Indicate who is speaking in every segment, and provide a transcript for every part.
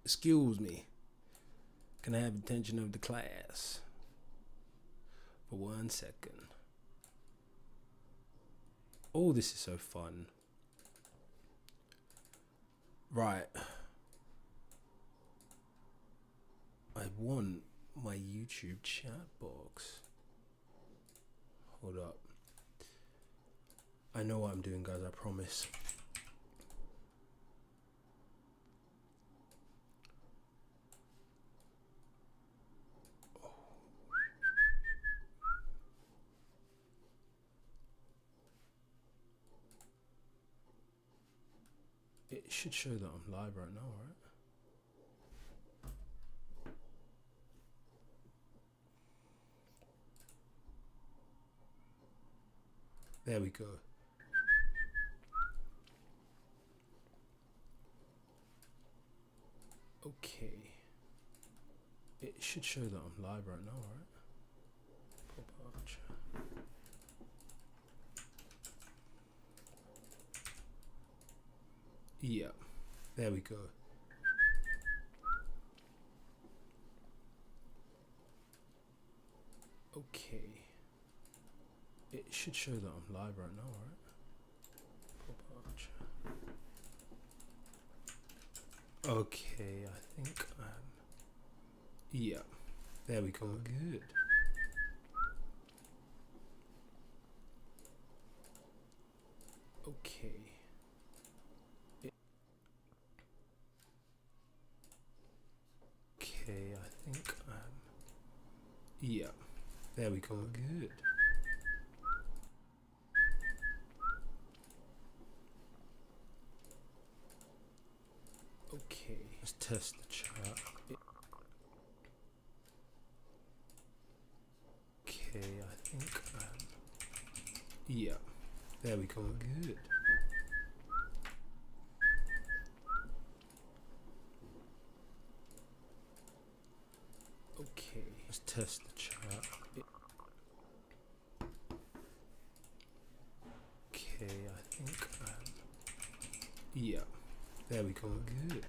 Speaker 1: Excuse me. Can I have attention of the class for 1 second? Oh, this is so fun. Right. I want my YouTube chat box. Hold up. I know what I'm doing, guys, I promise. It should show that I'm live right now, right? There we go. Okay. It should show that I'm live right now, right? Pop up chat. Yeah. There we go. Okay. It should show that I'm live right now, right? Pop up chat. Okay, I think I'm... Yeah. There we go. Good. Okay. Okay, I think I'm... Yeah. There we go. Good. Okay. Let's test the chat. Okay, I think I'm... Yeah. There we go. Good. Okay, let's test the chat. Okay, I think I'm... Yeah. There we go. Good.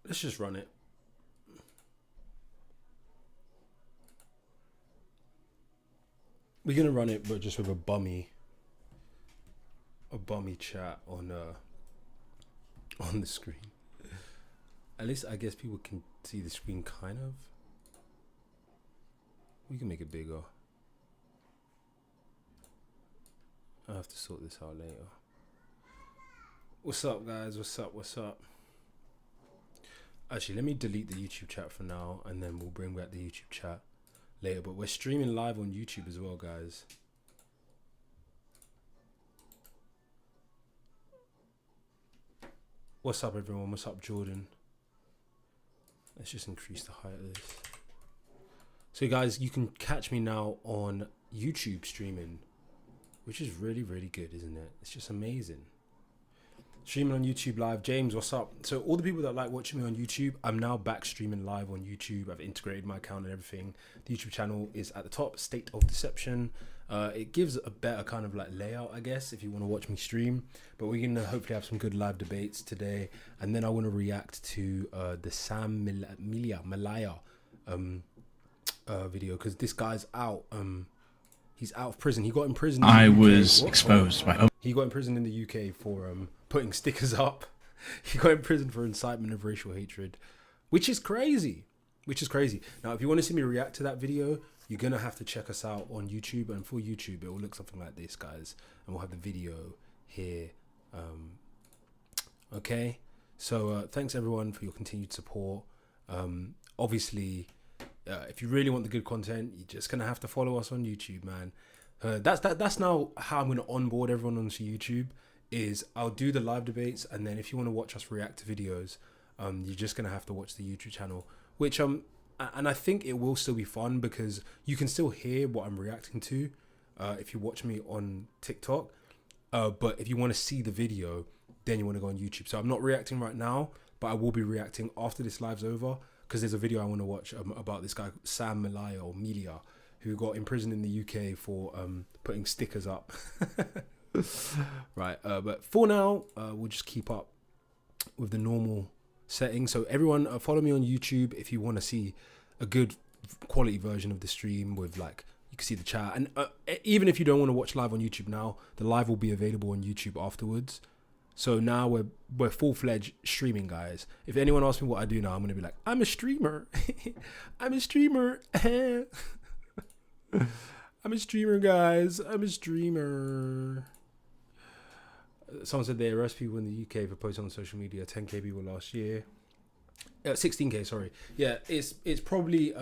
Speaker 1: Let's just run it. We're gonna run it, but just with a bummy chat on the screen. At least I guess people can see the screen kind of. We can make it bigger. I have to sort this out later. What's up, guys? What's up? What's up? Actually, let me delete the YouTube chat for now, and then we'll bring back the YouTube chat later. But we're streaming live on YouTube as well, guys. What's up, everyone? What's up, Jordan? Let's just increase the height of this. So, guys, you can catch me now on YouTube streaming, which is really, really good, isn't it? It's just amazing. Streaming on YouTube live. James, what's up? So all the people that like watching me on YouTube, I'm now back streaming live on YouTube. I've integrated my account and everything. The YouTube channel is at the top, State of Deception. It gives a better kind of like layout, I guess, if you want to watch me stream. But we're going to hopefully have some good live debates today. And then I want to react to the Sam Malaya video, because this guy's out. He's out of prison. He got in prison in the UK.
Speaker 2: Was exposed by...
Speaker 1: He got in prison in the UK for putting stickers up. He got in prison for incitement of racial hatred, which is crazy. Now, if you want to see me react to that video, you're going to have to check us out on YouTube. And for YouTube, it will look something like this, guys. And we'll have the video here. Okay? So thanks, everyone, for your continued support. Obviously... if you really want the good content, you're just gonna have to follow us on YouTube, man. That's now how I'm gonna onboard everyone onto YouTube. Is I'll do the live debates, and then if you want to watch us react to videos, you're just gonna have to watch the YouTube channel. Which and I think it will still be fun because you can still hear what I'm reacting to if you watch me on TikTok. But if you want to see the video, then you want to go on YouTube. So I'm not reacting right now, but I will be reacting after this live's over. because there's a video I want to watch about this guy Sam Malaya or Melia, who got imprisoned in the UK for putting stickers up. Right, but for now, we'll just keep up with the normal setting. So everyone, follow me on YouTube if you want to see a good quality version of the stream with like you can see the chat. And even if you don't want to watch live on YouTube now, the live will be available on YouTube afterwards. So now we're full-fledged streaming, guys. If anyone asks me what I do now, I'm gonna be like, I'm a streamer. I'm a streamer. I'm a streamer, guys. I'm a streamer. Someone said they arrest people in the UK for posting on social media. 10k people last year. 16k, sorry. Yeah, it's probably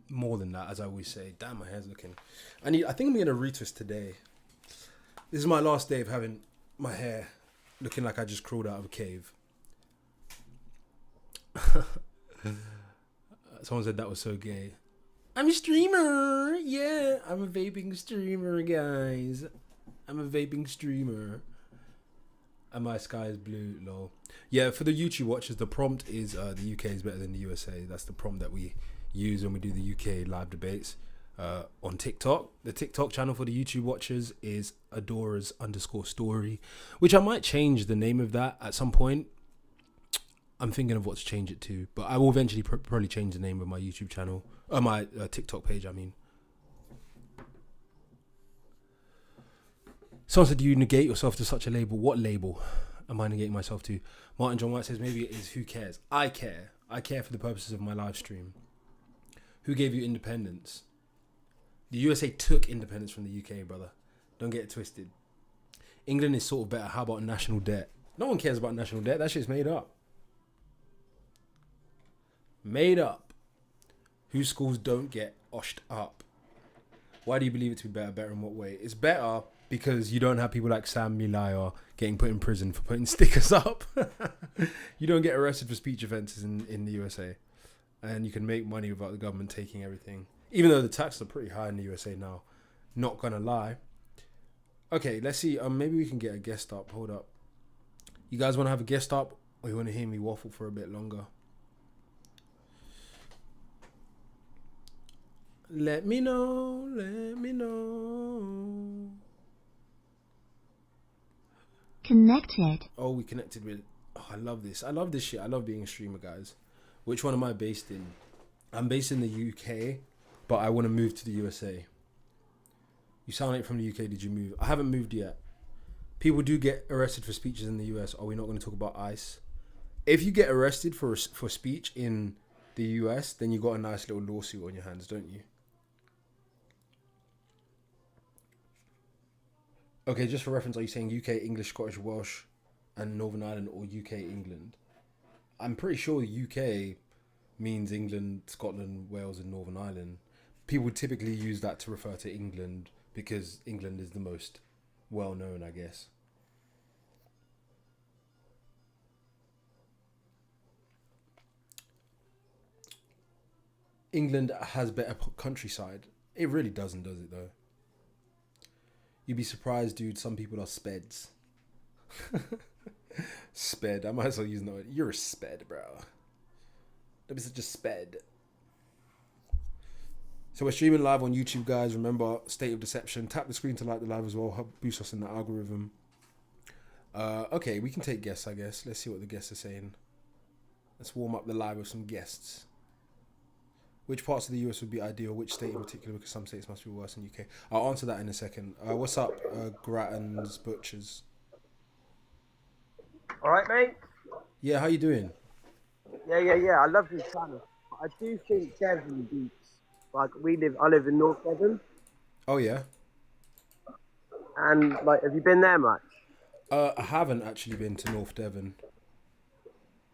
Speaker 1: more than that, as I always say. Damn, my hair's looking. I think I'm gonna retwist today. This is my last day of having my hair looking like I just crawled out of a cave. Someone said that was so gay. I'm a streamer. Yeah, I'm a vaping streamer, guys. I'm a vaping streamer. And my sky is blue, lol. Yeah, for the YouTube watchers, the prompt is the UK is better than the USA. That's the prompt that we use when we do the UK live debates on TikTok. The TikTok channel for the YouTube watchers is Adoras_story, which I might change the name of that at some point. I'm thinking of what to change it to, but I will eventually probably change the name of my YouTube channel, my TikTok page, I mean. Someone said, do you negate yourself to such a label? What label am I negating myself to? Martin John White says, maybe it is who cares. I care. I care for the purposes of my live stream. Who gave you independence? The USA took independence from the UK, brother. Don't get it twisted. England is sort of better. How about national debt? No one cares about national debt. That shit's made up. Made up. Whose schools don't get oshed up? Why do you believe it to be better? Better in what way? It's better because you don't have people like Sam Malaya getting put in prison for putting stickers up. You don't get arrested for speech offences in the USA. And you can make money without the government taking everything. Even though the taxes are pretty high in the USA now. Not gonna lie. Okay, let's see. Maybe we can get a guest up. Hold up. You guys want to have a guest up? Or you want to hear me waffle for a bit longer? Let me know. Let me know.
Speaker 2: Connected.
Speaker 1: Oh, we connected with... Oh, I love this. I love this shit. I love being a streamer, guys. Which one am I based in? I'm based in the UK, but I want to move to the USA. You sound like from the UK. Did you move? I haven't moved yet. People do get arrested for speeches in the US. Are we not going to talk about ICE? If you get arrested for speech in the US, then you got a nice little lawsuit on your hands, don't you? Okay, just for reference, are you saying UK, English, Scottish, Welsh, and Northern Ireland, or UK, England? I'm pretty sure UK means England, Scotland, Wales, and Northern Ireland. People typically use that to refer to England because England is the most well-known, I guess. England has better countryside. It really doesn't, does it, though? You'd be surprised, dude. Some people are speds. Sped. I might as well use that word. You're a sped, bro. Don't be such a sped. So we're streaming live on YouTube, guys. Remember, State of Deception. Tap the screen to like the live as well. Help boost us in the algorithm. Okay, we can take guests, I guess. Let's see what the guests are saying. Let's warm up the live with some guests. Which parts of the US would be ideal? Which state in particular? Because some states must be worse than UK. I'll answer that in a second. What's up, Grattan's Butchers?
Speaker 3: All right, mate.
Speaker 1: Yeah, how you doing?
Speaker 3: Yeah. I love your channel. I do think Devon beats. Like I live in North Devon.
Speaker 1: Oh yeah.
Speaker 3: And like, have you been there much?
Speaker 1: I haven't actually been to North Devon.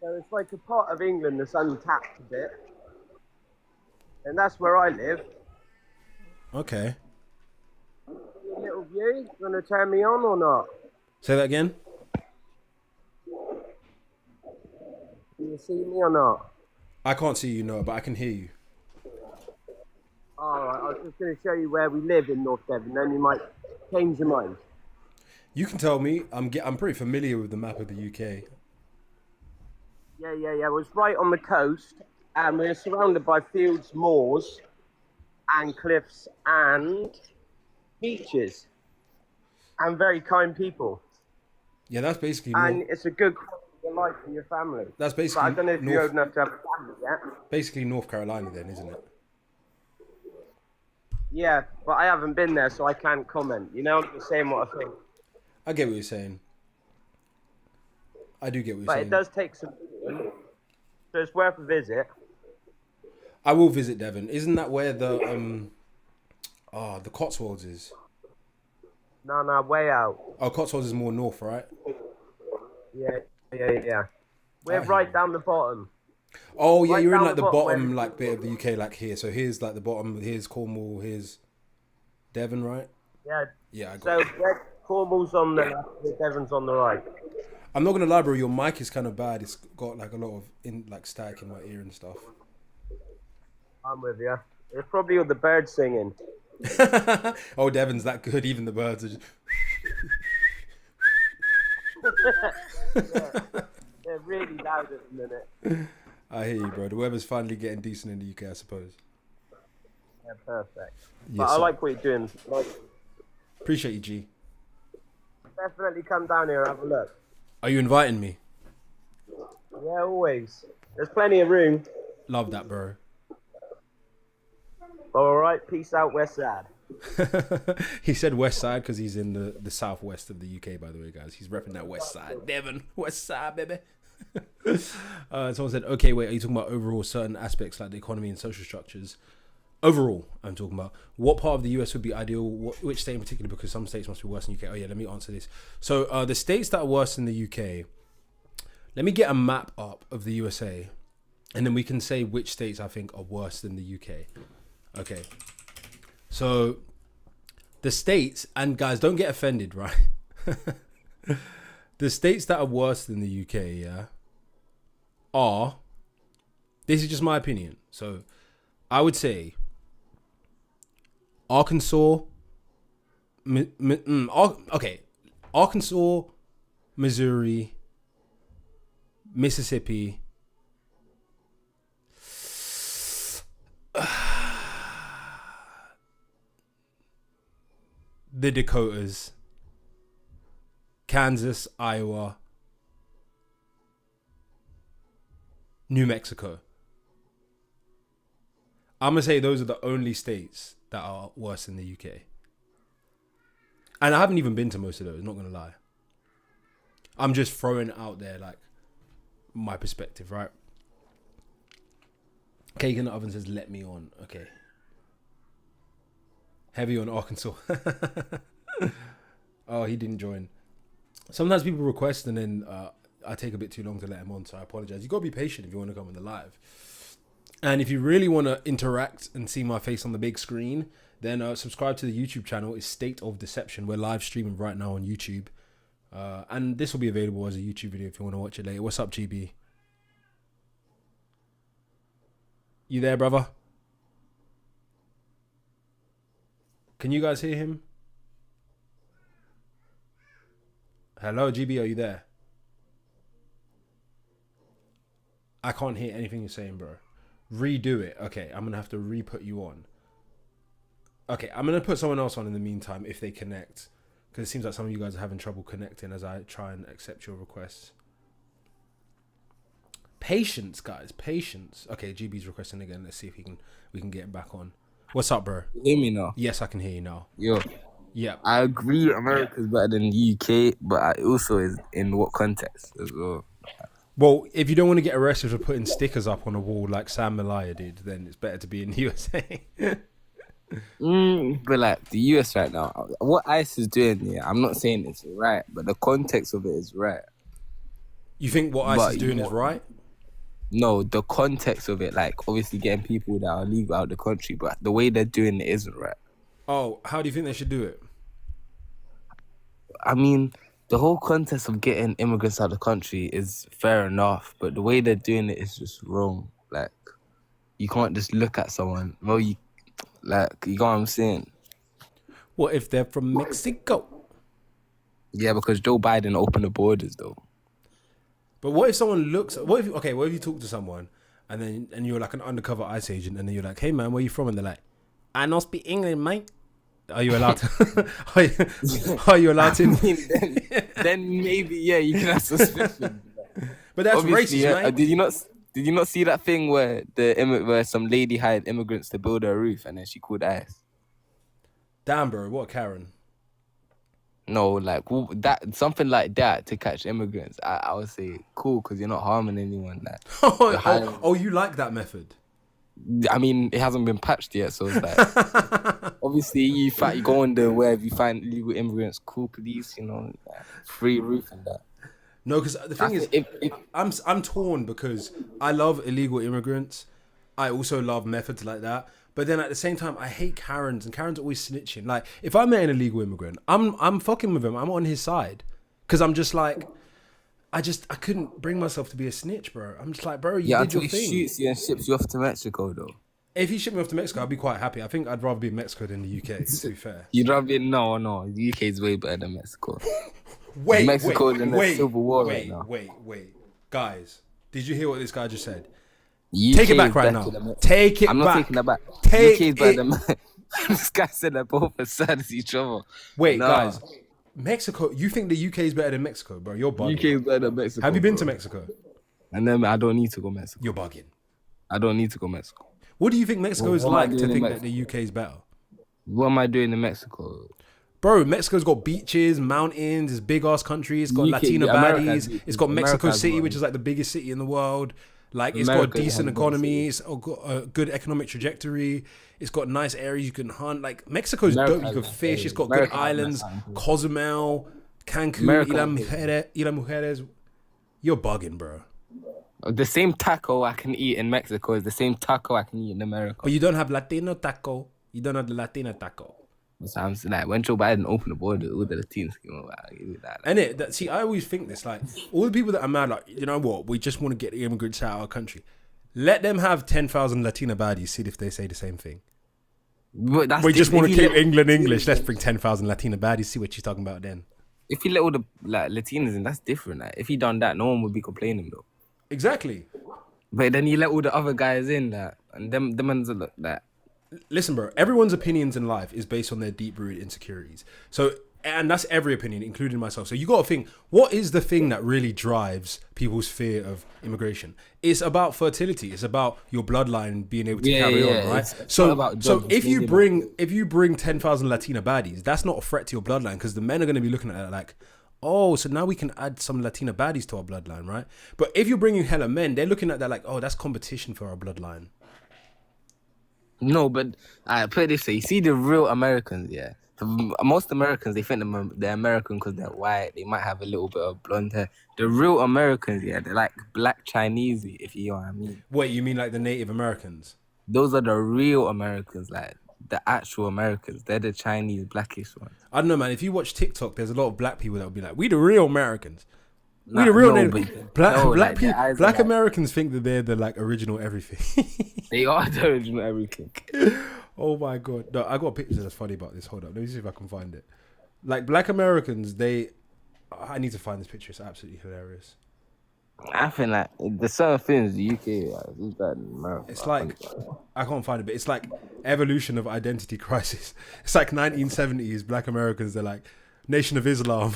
Speaker 3: So it's like a part of England that's untapped a bit. And that's where I live.
Speaker 1: Okay.
Speaker 3: Little view, you want to turn me on or not?
Speaker 1: Say that again?
Speaker 3: Can you see me or not?
Speaker 1: I can't see you, no, but I can hear you.
Speaker 3: Alright, I was just going to show you where we live in North Devon, then you might change your mind.
Speaker 1: You can tell me. I'm pretty familiar with the map of the UK.
Speaker 3: Yeah. Well, it's right on the coast, and we're surrounded by fields, moors, and cliffs, and beaches, and very kind people.
Speaker 1: Yeah, that's basically
Speaker 3: And it's a good quality of life for your family.
Speaker 1: that's
Speaker 3: But I
Speaker 1: basically
Speaker 3: don't know if you're old enough to have a family yet.
Speaker 1: basically North Carolina then, isn't it?
Speaker 3: Yeah, but I haven't been there, so I can't comment. You know, I'm just saying what I think.
Speaker 1: I get what you're saying. I do get what you're
Speaker 3: But
Speaker 1: saying.
Speaker 3: it does take some doing, so it's worth a visit.
Speaker 1: I will visit Devon. Isn't that where the Cotswolds is?
Speaker 3: No, way out.
Speaker 1: Oh, Cotswolds is more north, right?
Speaker 3: Yeah. We're
Speaker 1: I hear
Speaker 3: right
Speaker 1: you.
Speaker 3: down the bottom.
Speaker 1: Oh yeah,
Speaker 3: Right
Speaker 1: you're in
Speaker 3: down
Speaker 1: like the
Speaker 3: the bottom
Speaker 1: bottom
Speaker 3: where-
Speaker 1: like bit of the UK, like here. So here's like the bottom. Here's Cornwall. Here's Devon, right?
Speaker 3: Yeah.
Speaker 1: Yeah, I got
Speaker 3: So
Speaker 1: it.
Speaker 3: Cornwall's on the left, Devon's on the right.
Speaker 1: I'm not gonna lie, bro. Your mic is kind of bad. It's got like a lot of static in my ear and stuff.
Speaker 3: I'm with you. It's probably all the birds singing.
Speaker 1: Oh, Devon's that good. Even the birds are just.
Speaker 3: They're really loud at the minute.
Speaker 1: I hear you, bro. The weather's finally getting decent in the UK, I suppose.
Speaker 3: Yeah, perfect.
Speaker 1: Yes,
Speaker 3: But I
Speaker 1: sir.
Speaker 3: like what you're doing. Like,
Speaker 1: Appreciate you, G.
Speaker 3: definitely come down here and have a look.
Speaker 1: Are you inviting me?
Speaker 3: Yeah, always. There's plenty of room.
Speaker 1: Love that, bro.
Speaker 3: All right, peace out, West Side.
Speaker 1: He said West Side because he's in the southwest of the UK, by the way, guys. He's repping that West Side. Devon, West Side, baby. Someone said, okay, wait, are you talking about overall certain aspects like the economy and social structures? Overall, I'm talking about what part of the US would be ideal, which state in particular, because some states must be worse than UK. Oh yeah, let me answer this. So the states that are worse than the UK, let me get a map up of the USA, and then we can say which states I think are worse than the UK. Okay. So the states, and guys, don't get offended, right? The states that are worse than the UK, yeah, are, this is just my opinion. So I would say Arkansas, Arkansas, Missouri, Mississippi, the Dakotas, Kansas, Iowa, New Mexico. I'm going to say those are the only states that are worse than the UK. And I haven't even been to most of those, not going to lie. I'm just throwing it out there, like, my perspective, right? Cake in the Oven says, let me on. Okay. Heavy on Arkansas. Oh, he didn't join. Sometimes people request and then I take a bit too long to let him on, so I apologize. You got to be patient if you want to come on the live. And if you really want to interact and see my face on the big screen, then subscribe to the YouTube channel. It's State of Deception. We're live streaming right now on YouTube. And this will be available as a YouTube video if you want to watch it later. What's up, GB? You there, brother? Can you guys hear him? Hello, GB, are you there? I can't hear anything you're saying, bro. Redo it. Okay, I'm going to have to re-put you on. Okay, I'm going to put someone else on in the meantime if they connect. Because it seems like some of you guys are having trouble connecting as I try and accept your requests. Patience, guys. Patience. Okay, GB's requesting again. Let's see if we can get him back on. What's up, bro?
Speaker 4: You hear me now?
Speaker 1: Yes, I can hear you now.
Speaker 4: Yo,
Speaker 1: Yeah.
Speaker 4: I agree America's better than the UK, but I also is in what context as well.
Speaker 1: Well, if you don't want to get arrested for putting stickers up on a wall like Sam Malaya did, then it's better to be in the USA.
Speaker 4: But like the US right now, what ICE is doing, yeah, I'm not saying it's right, but the context of it is right.
Speaker 1: You think what ICE
Speaker 4: But
Speaker 1: is doing
Speaker 4: you
Speaker 1: is
Speaker 4: know-
Speaker 1: right?
Speaker 4: No, the context of it, like obviously getting people that are legal out of the country, but the way they're doing it isn't right.
Speaker 1: Oh, how do you think they should do it?
Speaker 4: I mean, the whole context of getting immigrants out of the country is fair enough, but the way they're doing it is just wrong. Like, you can't just look at someone. Well, you know what I'm saying?
Speaker 1: What if they're from Mexico?
Speaker 4: Yeah, because Joe Biden opened the borders, though.
Speaker 1: But what if someone looks? What if you talk to someone and you're like an undercover ICE agent, and then you're like, hey man, where you from? And they're like, I don't speak English, mate. Are you allowed to? are you allowed to?
Speaker 4: I mean, then maybe you can have suspicion.
Speaker 1: But that's
Speaker 4: Obviously,
Speaker 1: racist, mate.
Speaker 4: Did you not see that thing where where some lady hired immigrants to build her roof and then she called ICE?
Speaker 1: Damn, bro, what a Karen.
Speaker 4: No, like that something like that to catch immigrants. I would say cool because you're not harming anyone. Like,
Speaker 1: oh, you like that method?
Speaker 4: I mean, it hasn't been patched yet, so it's like obviously you go on the web, you find illegal immigrants, cool police, free roof and that.
Speaker 1: No, because the thing is, I'm torn because I love illegal immigrants. I also love methods like that. But then at the same time, I hate Karens, and Karens are always snitching. Like, if I met an illegal immigrant, I'm fucking with him. I'm on his side. Because I'm just like, I couldn't bring myself to be a snitch, bro. I'm just like, bro, you did your thing.
Speaker 4: Until he shoots you and ships you off to Mexico, though.
Speaker 1: If he shipped me off to Mexico, I'd be quite happy. I think I'd rather be in Mexico than the UK, to be fair.
Speaker 4: You'd rather be, no, the UK is way better than Mexico.
Speaker 1: Mexico
Speaker 4: is in a civil war right now.
Speaker 1: Wait. Guys, did you hear what this guy just said?
Speaker 4: UK
Speaker 1: Take it back right now. Take it back.
Speaker 4: I'm not taking that back.
Speaker 1: Take
Speaker 4: UK is better
Speaker 1: it.
Speaker 4: than this guy said they're both as sad as each other.
Speaker 1: Wait, guys. Mexico, you think the UK is better than Mexico, bro? You're bugging.
Speaker 4: UK is better than Mexico.
Speaker 1: Have you been to Mexico?
Speaker 4: And then I don't need to go Mexico.
Speaker 1: You're bugging.
Speaker 4: I don't need to go Mexico.
Speaker 1: What do you think Mexico is like to think that the UK is better?
Speaker 4: What am I doing in Mexico?
Speaker 1: Bro, Mexico's got beaches, mountains, it's big ass country, it's got
Speaker 4: UK,
Speaker 1: Latina baddies, it's got Mexico
Speaker 4: America's
Speaker 1: City,
Speaker 4: one.
Speaker 1: which is like the biggest city in the world. Like, it's got a
Speaker 4: America
Speaker 1: decent
Speaker 4: has
Speaker 1: economy, it's got a good economic trajectory, it's got nice areas you can hunt. Like, Mexico's dope, you can fish, it's got good islands, Cozumel, Cancun, Isla Mujeres. You're bugging, bro.
Speaker 4: The same taco I can eat in Mexico is the same taco I can eat in America.
Speaker 1: But you don't have Latino taco. You don't have the Latina taco.
Speaker 4: So I'm saying, like, when Joe Biden opened the border, all the Latinos came over.
Speaker 1: And see, I always think this, like, all the people that are mad, like, you know what, we just want to get the immigrants out of our country. Let them have 10,000 Latina baddies, see if they say the same thing.
Speaker 4: But
Speaker 1: We just want to keep England English. Let's bring 10,000 Latina baddies, see what you're talking about then.
Speaker 4: If he let all the Latinos in, that's different. Like, if he done that, no one would be complaining, though.
Speaker 1: Exactly.
Speaker 4: But then you let all the other guys in, and them ones look that.
Speaker 1: Listen, bro, everyone's opinions in life is based on their deep-rooted insecurities. So, and that's every opinion, including myself. So you got to think, what is the thing that really drives people's fear of immigration? It's about fertility. It's about your bloodline being able to carry on, right?
Speaker 4: It's not about
Speaker 1: so
Speaker 4: jobs,
Speaker 1: if you bring 10,000 Latina baddies, that's not a threat to your bloodline because the men are going to be looking at it like, oh, so now we can add some Latina baddies to our bloodline, right? But if you're bringing hella men, they're looking at that like, oh, that's competition for our bloodline.
Speaker 4: No, but I put it this way: you see the real Americans, yeah. Most Americans, they think they're American because they're white. They might have a little bit of blonde hair. The real Americans, yeah, they're like black Chinese, if you know what I mean.
Speaker 1: Wait, you mean like the Native Americans?
Speaker 4: Those are the real Americans, like the actual Americans. They're the Chinese, blackish ones.
Speaker 1: I don't know, man. If you watch TikTok, there's a lot of black people that will be like, "We the real Americans." We the real black Americans think that they're the like original everything.
Speaker 4: They are the original everything.
Speaker 1: Oh my god! No, I got a picture that's funny about this. Hold up, let me see if I can find it. Like black Americans, I need to find this picture. It's absolutely hilarious.
Speaker 4: I think like the certain things the UK is better than America.
Speaker 1: It's like I can't find it, but it's like evolution of identity crisis. It's like 1970s black Americans. They're like Nation of Islam,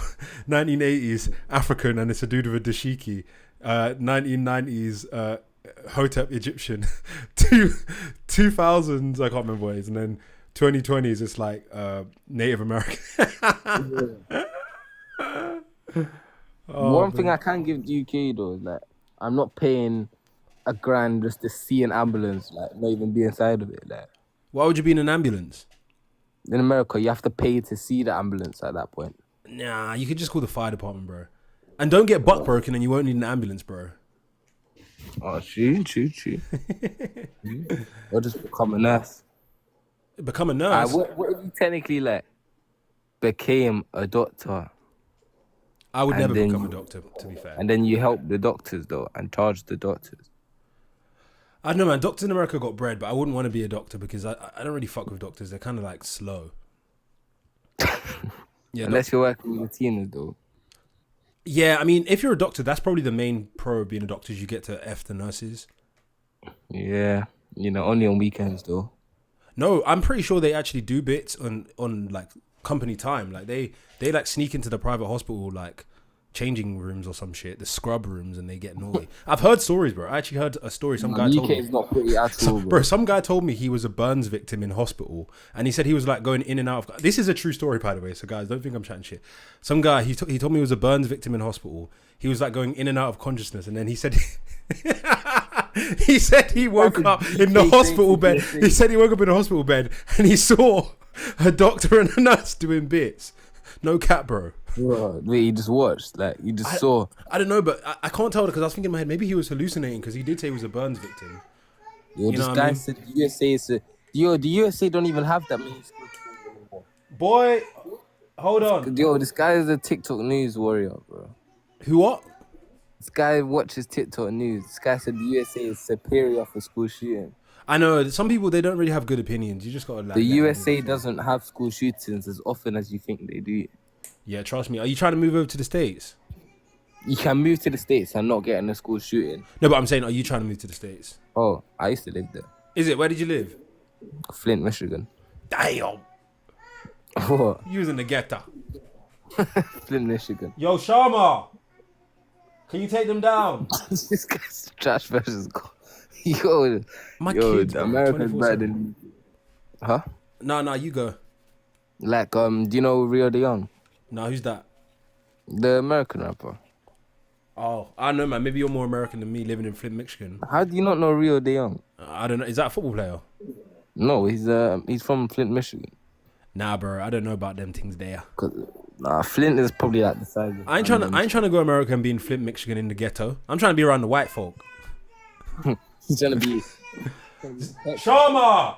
Speaker 1: 1980s African, and it's a dude with a dashiki. 1990s Hotep Egyptian. 2000s I can't remember what it is, and then 2020s it's like Native American.
Speaker 4: One thing I can give the UK though is like I'm not paying $1,000 just to see an ambulance, like not even be inside of it. Like
Speaker 1: Why would you be in an ambulance?
Speaker 4: in America, you have to pay to see the ambulance at that point.
Speaker 1: Nah, you could just call the fire department, bro. And don't get butt broken and you won't need an ambulance, bro.
Speaker 4: Oh, true. Or just become a nurse.
Speaker 1: Become a nurse?
Speaker 4: What if you technically like became a doctor?
Speaker 1: I would
Speaker 4: and
Speaker 1: never
Speaker 4: then
Speaker 1: become a doctor, to be fair.
Speaker 4: And then you help the doctors though and charge the doctors.
Speaker 1: I don't know, man. Doctors in America got bread, but I wouldn't want to be a doctor because I don't really fuck with doctors. They're kind of like slow. Yeah,
Speaker 4: Unless you're working with Latinos though.
Speaker 1: Yeah, I mean, if you're a doctor, that's probably the main pro of being a doctor is you get to F the nurses.
Speaker 4: Yeah, only on weekends though.
Speaker 1: No, I'm pretty sure they actually do bits on like company time. Like they like sneak into the private hospital like changing rooms or some shit, the scrub rooms, and they get naughty. I've heard stories, bro. I actually heard a story. Some guy told
Speaker 4: UK
Speaker 1: me.
Speaker 4: is not pretty at all, bro.
Speaker 1: Bro, some guy told me he was a burns victim in hospital, and he said he was like going in and out of. This is a true story, by the way. So guys, don't think I'm chatting shit. Some guy he told me he was a burns victim in hospital. He was like going in and out of consciousness, and then he said he said he woke up in the hospital bed. He said he woke up in the hospital bed and he saw a doctor and a nurse doing bits. No cap, bro.
Speaker 4: Wait, you just watched, like you just saw.
Speaker 1: I don't know, but I can't tell because I was thinking in my head maybe he was hallucinating because he did say he was a burns victim.
Speaker 4: Yo,
Speaker 1: You
Speaker 4: this
Speaker 1: know what
Speaker 4: guy
Speaker 1: I mean?
Speaker 4: said the USA is the USA don't even have that many school shootings anymore.
Speaker 1: Boy, hold on.
Speaker 4: Yo, this guy is a TikTok news warrior, bro.
Speaker 1: Who what?
Speaker 4: This guy watches TikTok news. This guy said the USA is superior for school shooting.
Speaker 1: I know some people they don't really have good opinions. You just gotta like.
Speaker 4: The
Speaker 1: let them
Speaker 4: USA
Speaker 1: live.
Speaker 4: doesn't have school shootings as often as you think they do.
Speaker 1: Yeah, trust me. Are you trying to move over to the States?
Speaker 4: You can move to the States and not get in a school shooting.
Speaker 1: No, but I'm saying, are you trying to move to the States?
Speaker 4: Oh, I used to live there.
Speaker 1: Is it? Where did you live?
Speaker 4: Flint, Michigan.
Speaker 1: Damn.
Speaker 4: What?
Speaker 1: You was in the ghetto.
Speaker 4: Flint, Michigan.
Speaker 1: Yo, Sharma. Can you take them down?
Speaker 4: This guy's trash versus gold. Yo,
Speaker 1: My
Speaker 4: yo,
Speaker 1: kids, bro,
Speaker 4: America's
Speaker 1: 24/7.
Speaker 4: better than. Huh?
Speaker 1: Nah, you go.
Speaker 4: Like, do you know Rio De Young?
Speaker 1: Nah, who's that?
Speaker 4: The American rapper.
Speaker 1: Oh, I know, man. Maybe you're more American than me living in Flint, Michigan.
Speaker 4: How do you not know Rio De Young?
Speaker 1: I don't know. Is that a football player?
Speaker 4: No, he's from Flint, Michigan.
Speaker 1: Nah, bro. I don't know about them things there.
Speaker 4: Nah, Flint is probably like the size of.
Speaker 1: I ain't trying to go America and be in Flint, Michigan in the ghetto. I'm trying to be around the white folk.
Speaker 4: He's trying to be.
Speaker 1: Sharma!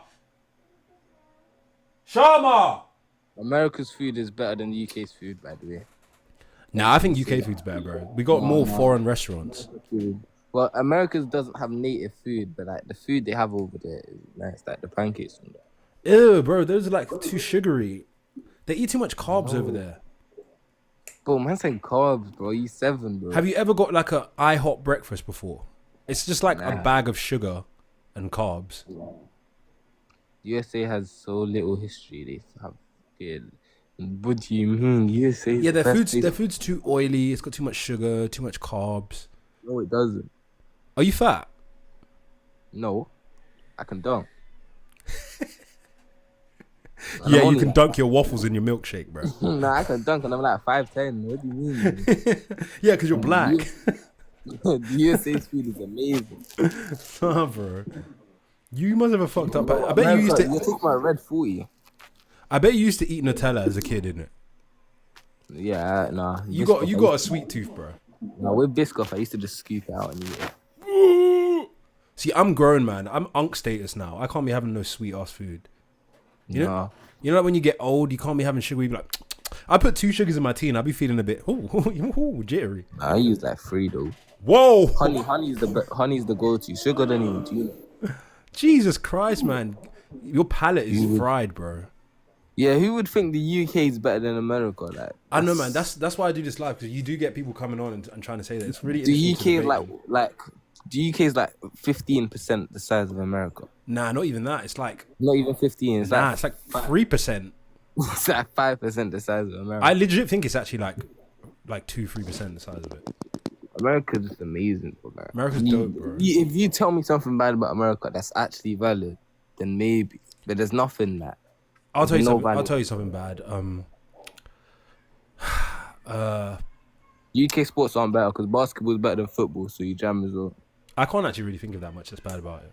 Speaker 4: America's food is better than UK's food, by the way.
Speaker 1: Nah, I think UK food's better, bro. We got more foreign restaurants.
Speaker 4: Well, America's doesn't have native food, but like the food they have over there is nice, like the pancakes from there.
Speaker 1: Ew, bro. Those are like too sugary. They eat too much carbs over there.
Speaker 4: Bro, man saying carbs, bro. You 7, bro.
Speaker 1: Have you ever got like a IHOP breakfast before? It's just like a
Speaker 4: Nah.
Speaker 1: bag of sugar and carbs.
Speaker 4: USA has so little history. They have good. What do you mean? USA?
Speaker 1: Yeah, their food's too oily. It's got too much sugar, too much carbs.
Speaker 4: No, it doesn't.
Speaker 1: Are you fat?
Speaker 4: No, I can dunk.
Speaker 1: Yeah, you can dunk your waffles in your milkshake, bro.
Speaker 4: Nah, I can dunk and I'm like 5'10". What do you mean?
Speaker 1: Yeah, because you're black.
Speaker 4: The USA's food is amazing.
Speaker 1: Nah, bro. You must have a fucked up. I bet you used
Speaker 4: You
Speaker 1: to.
Speaker 4: take my red 40.
Speaker 1: I bet you used to eat Nutella as a kid, innit?
Speaker 4: Yeah, nah.
Speaker 1: You got a sweet tooth, bro.
Speaker 4: Nah, with Biscoff, I used to just scoop it out and eat it.
Speaker 1: See, I'm grown, man. I'm unk status now. I can't be having no sweet ass food. You know, like when you get old, you can't be having sugar. You be like, I put 2 sugars in my tea and I'll be feeling a bit, jittery.
Speaker 4: Nah, I use like 3 though.
Speaker 1: Whoa,
Speaker 4: Honey's the go-to. Sugar don't even do it.
Speaker 1: Jesus Christ, man, your palate is fried, bro.
Speaker 4: Yeah, who would think the UK is better than America? Like,
Speaker 1: I know, man. That's why I do this live because you do get people coming on and trying to say that it's really.
Speaker 4: the
Speaker 1: interesting
Speaker 4: UK
Speaker 1: to
Speaker 4: is
Speaker 1: debate them.
Speaker 4: like the UK is like 15% the size of America.
Speaker 1: Nah, not even that. It's like
Speaker 4: Not even 15. It's
Speaker 1: it's like 3%.
Speaker 4: it's like 5% the size of America.
Speaker 1: I legit think it's actually like 2-3% the size of it.
Speaker 4: America's just amazing, bro. Like,
Speaker 1: America's dope, bro.
Speaker 4: If you tell me something bad about America that's actually valid, then maybe. But there's nothing that.
Speaker 1: I'll tell you
Speaker 4: no
Speaker 1: something.
Speaker 4: value.
Speaker 1: I'll tell you something bad.
Speaker 4: UK sports aren't better because basketball's better than football, so you jam as well.
Speaker 1: I can't actually really think of that much that's bad about it.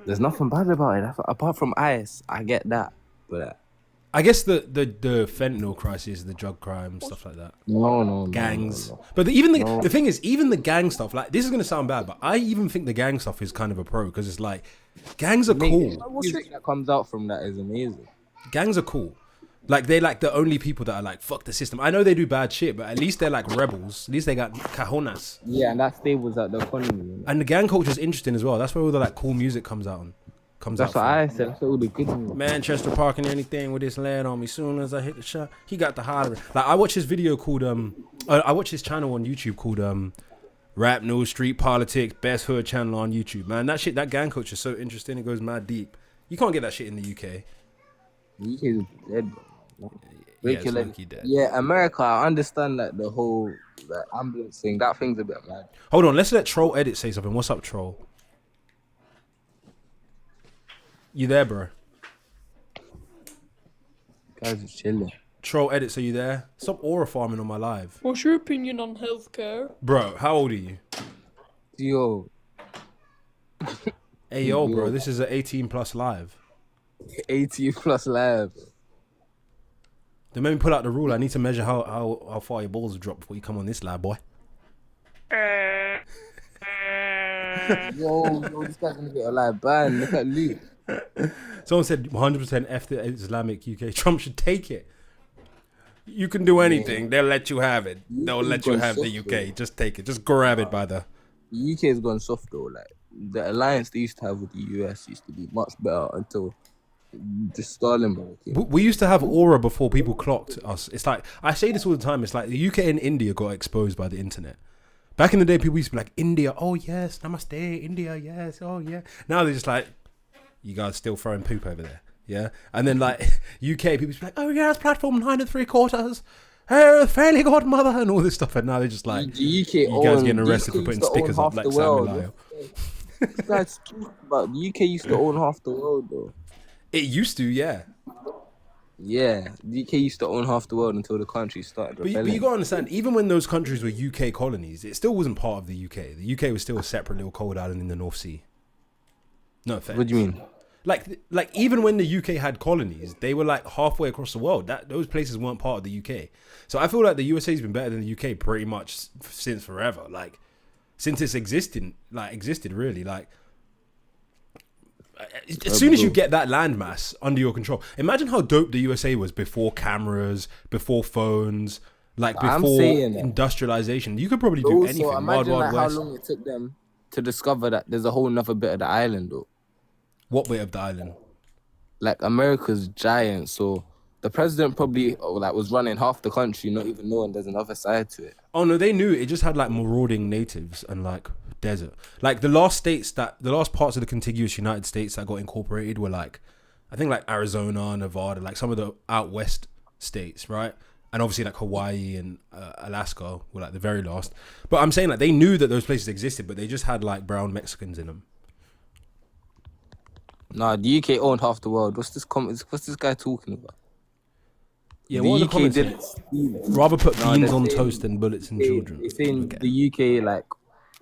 Speaker 4: There's nothing bad about it. Apart from ice, I get that. But
Speaker 1: I guess the fentanyl crisis, the drug crime, stuff like that,
Speaker 4: no.
Speaker 1: gangs.
Speaker 4: No.
Speaker 1: But the thing is, even the gang stuff. Like this is gonna sound bad, but I even think the gang stuff is kind of a pro because it's like gangs are cool.
Speaker 4: The music that comes out from that is amazing.
Speaker 1: Gangs are cool. Like they're like the only people that are like fuck the system. I know they do bad shit, but at least they're like rebels. At least they got cajonas.
Speaker 4: Yeah, and that stables out the economy. You know?
Speaker 1: And the gang culture is interesting as well. That's where all the like cool music comes out.
Speaker 4: That's what I said. That's all the good music.
Speaker 1: Manchester parking anything with this lad on me. Soon as I hit the shot, he got the hollering. Like I watched his video called I watched his channel on YouTube called Rap news, street politics, best hood channel on YouTube. Man, that shit, that gang culture is so interesting. It goes mad deep. You can't get that shit in the UK.
Speaker 4: The UK is dead, bro.
Speaker 1: Yeah, it's lucky dead.
Speaker 4: Yeah, America, I understand like the whole ambulance thing. That thing's a bit mad.
Speaker 1: Hold on, let's let Troll Edit say something. What's up, Troll? You there, bro?
Speaker 4: Guys are chilling.
Speaker 1: Troll Edits, are you there? Stop aura farming on my live.
Speaker 5: What's your opinion on healthcare?
Speaker 1: Bro, how old are you?
Speaker 4: Yo,
Speaker 1: Hey, yo, bro, this is an 18 plus live.
Speaker 4: 80 plus live.
Speaker 1: They made me pull out the rule. I need to measure how far your balls have dropped before you come on this live, boy.
Speaker 4: Yo, this guy's gonna get a live ban. Look at Luke.
Speaker 1: Someone said 100% F the Islamic UK. Trump should take it. You can do anything. They'll let you have it. They'll let you have the UK. Just take it. Just grab it by the...
Speaker 4: The UK has gone soft though. Like the alliance they used to have with the US used to be much better until just Stalin broke it.
Speaker 1: We used to have aura before people clocked us. It's like, I say this all the time. It's like the UK and India got exposed by the internet. Back in the day, people used to be like, India, oh yes, namaste, India, yes, oh yeah. Now they're just like, you guys still throwing poop over there. Yeah. And then like UK, people used to be like, oh yeah, it's platform 9 3/4. Hey, fairy godmother, and all this stuff. And now they're just like,
Speaker 4: the UK
Speaker 1: you guys getting arrested for putting stickers up like Samuel Lyle.
Speaker 4: This guy's talking about the UK used to own half the world though.
Speaker 1: It used to, yeah.
Speaker 4: Yeah, the UK used to own half the world until the country started
Speaker 1: But
Speaker 4: rebelling.
Speaker 1: you got to understand, even when those countries were UK colonies, it still wasn't part of the UK. The UK was still a separate little cold island in the North Sea. No offense.
Speaker 4: What do you mean?
Speaker 1: Like even when the UK had colonies, they were like halfway across the world. Those places weren't part of the UK. So I feel like the USA's been better than the UK pretty much since forever. Like since it's existed really. Like as soon as you get that landmass under your control, imagine how dope the USA was before cameras, before phones, like before industrialization. You could probably do
Speaker 4: also,
Speaker 1: anything.
Speaker 4: Imagine
Speaker 1: Wild
Speaker 4: like how
Speaker 1: West.
Speaker 4: long it took them to discover that there's a whole nother bit of the island though.
Speaker 1: What bit of the island?
Speaker 4: Like America's giant, so the president probably like was running half the country, not even knowing there's another side to it.
Speaker 1: Oh no, they knew it just had like marauding natives and like desert. Like the last parts of the contiguous United States that got incorporated were like, I think like Arizona, Nevada, like some of the out west states, right? And obviously like Hawaii and Alaska were like the very last. But I'm saying like they knew that those places existed, but they just had like brown Mexicans in them.
Speaker 4: Nah, the UK owned half the world. What's this guy talking about?
Speaker 1: Yeah,
Speaker 4: the
Speaker 1: what are
Speaker 4: UK
Speaker 1: the comments
Speaker 4: didn't
Speaker 1: saying?
Speaker 4: steal it.
Speaker 1: Rather put
Speaker 4: No,
Speaker 1: beans
Speaker 4: they're
Speaker 1: on
Speaker 4: saying-
Speaker 1: toast than bullets in children.
Speaker 4: They're saying
Speaker 1: Okay.
Speaker 4: the UK like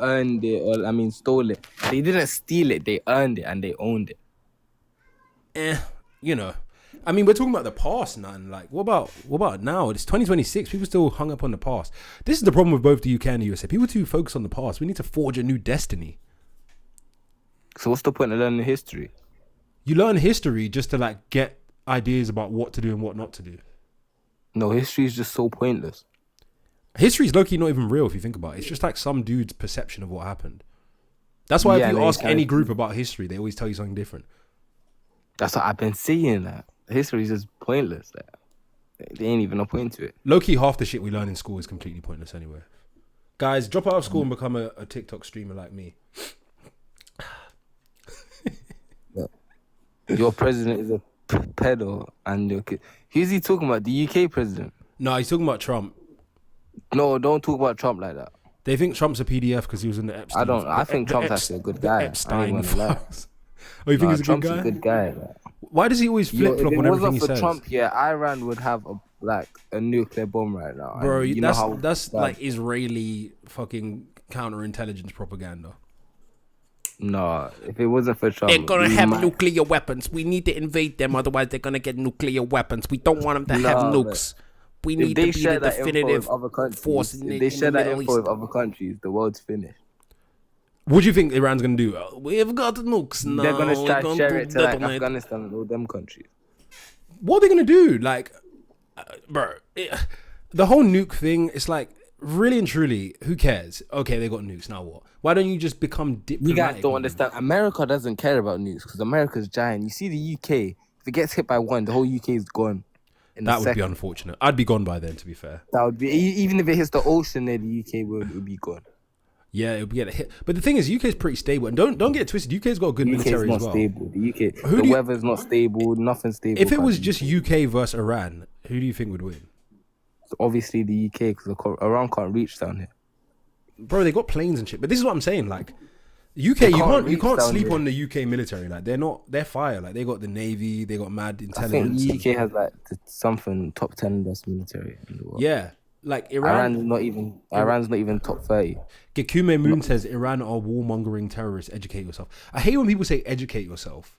Speaker 4: earned it, or I mean stole it. They didn't steal it. They earned it and they owned it.
Speaker 1: You know, I mean, we're talking about the past, man. Like, what about now? It's 2026. People still hung up on the past. This is the problem with both the UK and the USA. People too focus on the past. We need to forge a new destiny.
Speaker 4: So what's the point of learning history?
Speaker 1: You learn history just to like get ideas about what to do and what not to do.
Speaker 4: No, history is just so pointless.
Speaker 1: History's low-key not even real if you think about it. It's just like some dude's perception of what happened. That's why if you ask any group about history, they always tell you something different.
Speaker 4: That's what I've been seeing. That history is just pointless. There ain't even a point to it.
Speaker 1: Low-key, half the shit we learn in school is completely pointless anyway. Guys, drop out of school and become a TikTok streamer like me.
Speaker 4: Your president is a pedo, and your kid. Who's he talking about? The UK president?
Speaker 1: No, he's talking about Trump.
Speaker 4: No, don't talk about Trump like that.
Speaker 1: They think Trump's a PDF because he was in the Epstein.
Speaker 4: I think Trump's actually a good guy.
Speaker 1: Epstein.
Speaker 4: Oh,
Speaker 1: you think he's a
Speaker 4: Trump's
Speaker 1: good guy?
Speaker 4: a good guy. Like.
Speaker 1: Why does he always flip flop on everything he
Speaker 4: If it wasn't for
Speaker 1: says?
Speaker 4: Trump, yeah, Iran would have a nuclear bomb right now.
Speaker 1: Bro,
Speaker 4: And
Speaker 1: that's like Israeli fucking counterintelligence propaganda.
Speaker 4: No, if it wasn't for Trump,
Speaker 6: They're gonna have nuclear weapons. We need to invade them, otherwise they're gonna get nuclear weapons. We don't want them to have nukes. We
Speaker 4: If
Speaker 6: need to
Speaker 4: they
Speaker 6: be
Speaker 4: share
Speaker 6: the
Speaker 4: that info
Speaker 6: definitive
Speaker 4: with other countries,
Speaker 6: force in
Speaker 4: if they share
Speaker 6: the
Speaker 4: that
Speaker 6: Middle
Speaker 4: info
Speaker 6: East.
Speaker 4: with other countries, the world's finished.
Speaker 1: What do you think Iran's gonna do? We've got nukes now.
Speaker 4: They're gonna try
Speaker 1: we're
Speaker 4: to share it to like
Speaker 1: detonate.
Speaker 4: Afghanistan and all them countries.
Speaker 1: What are they gonna do? Like, the whole nuke thing. It's like really and truly, who cares? Okay, they got nukes. Now what? Why don't you just become diplomatic?
Speaker 4: You guys don't
Speaker 1: with them?
Speaker 4: understand. America doesn't care about nukes because America's giant. You see the UK, if it gets hit by one, the whole UK is gone.
Speaker 1: That would be unfortunate. I'd be gone by then, to be fair.
Speaker 4: That would be even if it hits the ocean, there the UK would be gone.
Speaker 1: Yeah, it'll get a hit. But the thing is, UK's pretty stable, and don't get it twisted. UK's got a good
Speaker 4: UK's
Speaker 1: military
Speaker 4: not
Speaker 1: as well.
Speaker 4: stable. The UK,
Speaker 1: Who
Speaker 4: the
Speaker 1: do you-
Speaker 4: weather's not stable. Nothing's stable.
Speaker 1: If it was
Speaker 4: country.
Speaker 1: just UK versus Iran, who do you think would win?
Speaker 4: Obviously the UK, because Iran can't reach down here.
Speaker 1: Bro, they got planes and shit. But this is what I'm saying. Like, UK,
Speaker 4: They
Speaker 1: you
Speaker 4: can't
Speaker 1: can't
Speaker 4: reach
Speaker 1: sleep
Speaker 4: down here.
Speaker 1: on the UK military. Like, they're fire. Like, they got the navy, they got mad
Speaker 4: I think
Speaker 1: intelligence.
Speaker 4: the UK has like something top 10 best military in the world.
Speaker 1: Yeah, like Iran.
Speaker 4: Iran's not even top 30.
Speaker 1: Gekume Moon says Iran are warmongering terrorists. Educate yourself. I hate when people say educate yourself.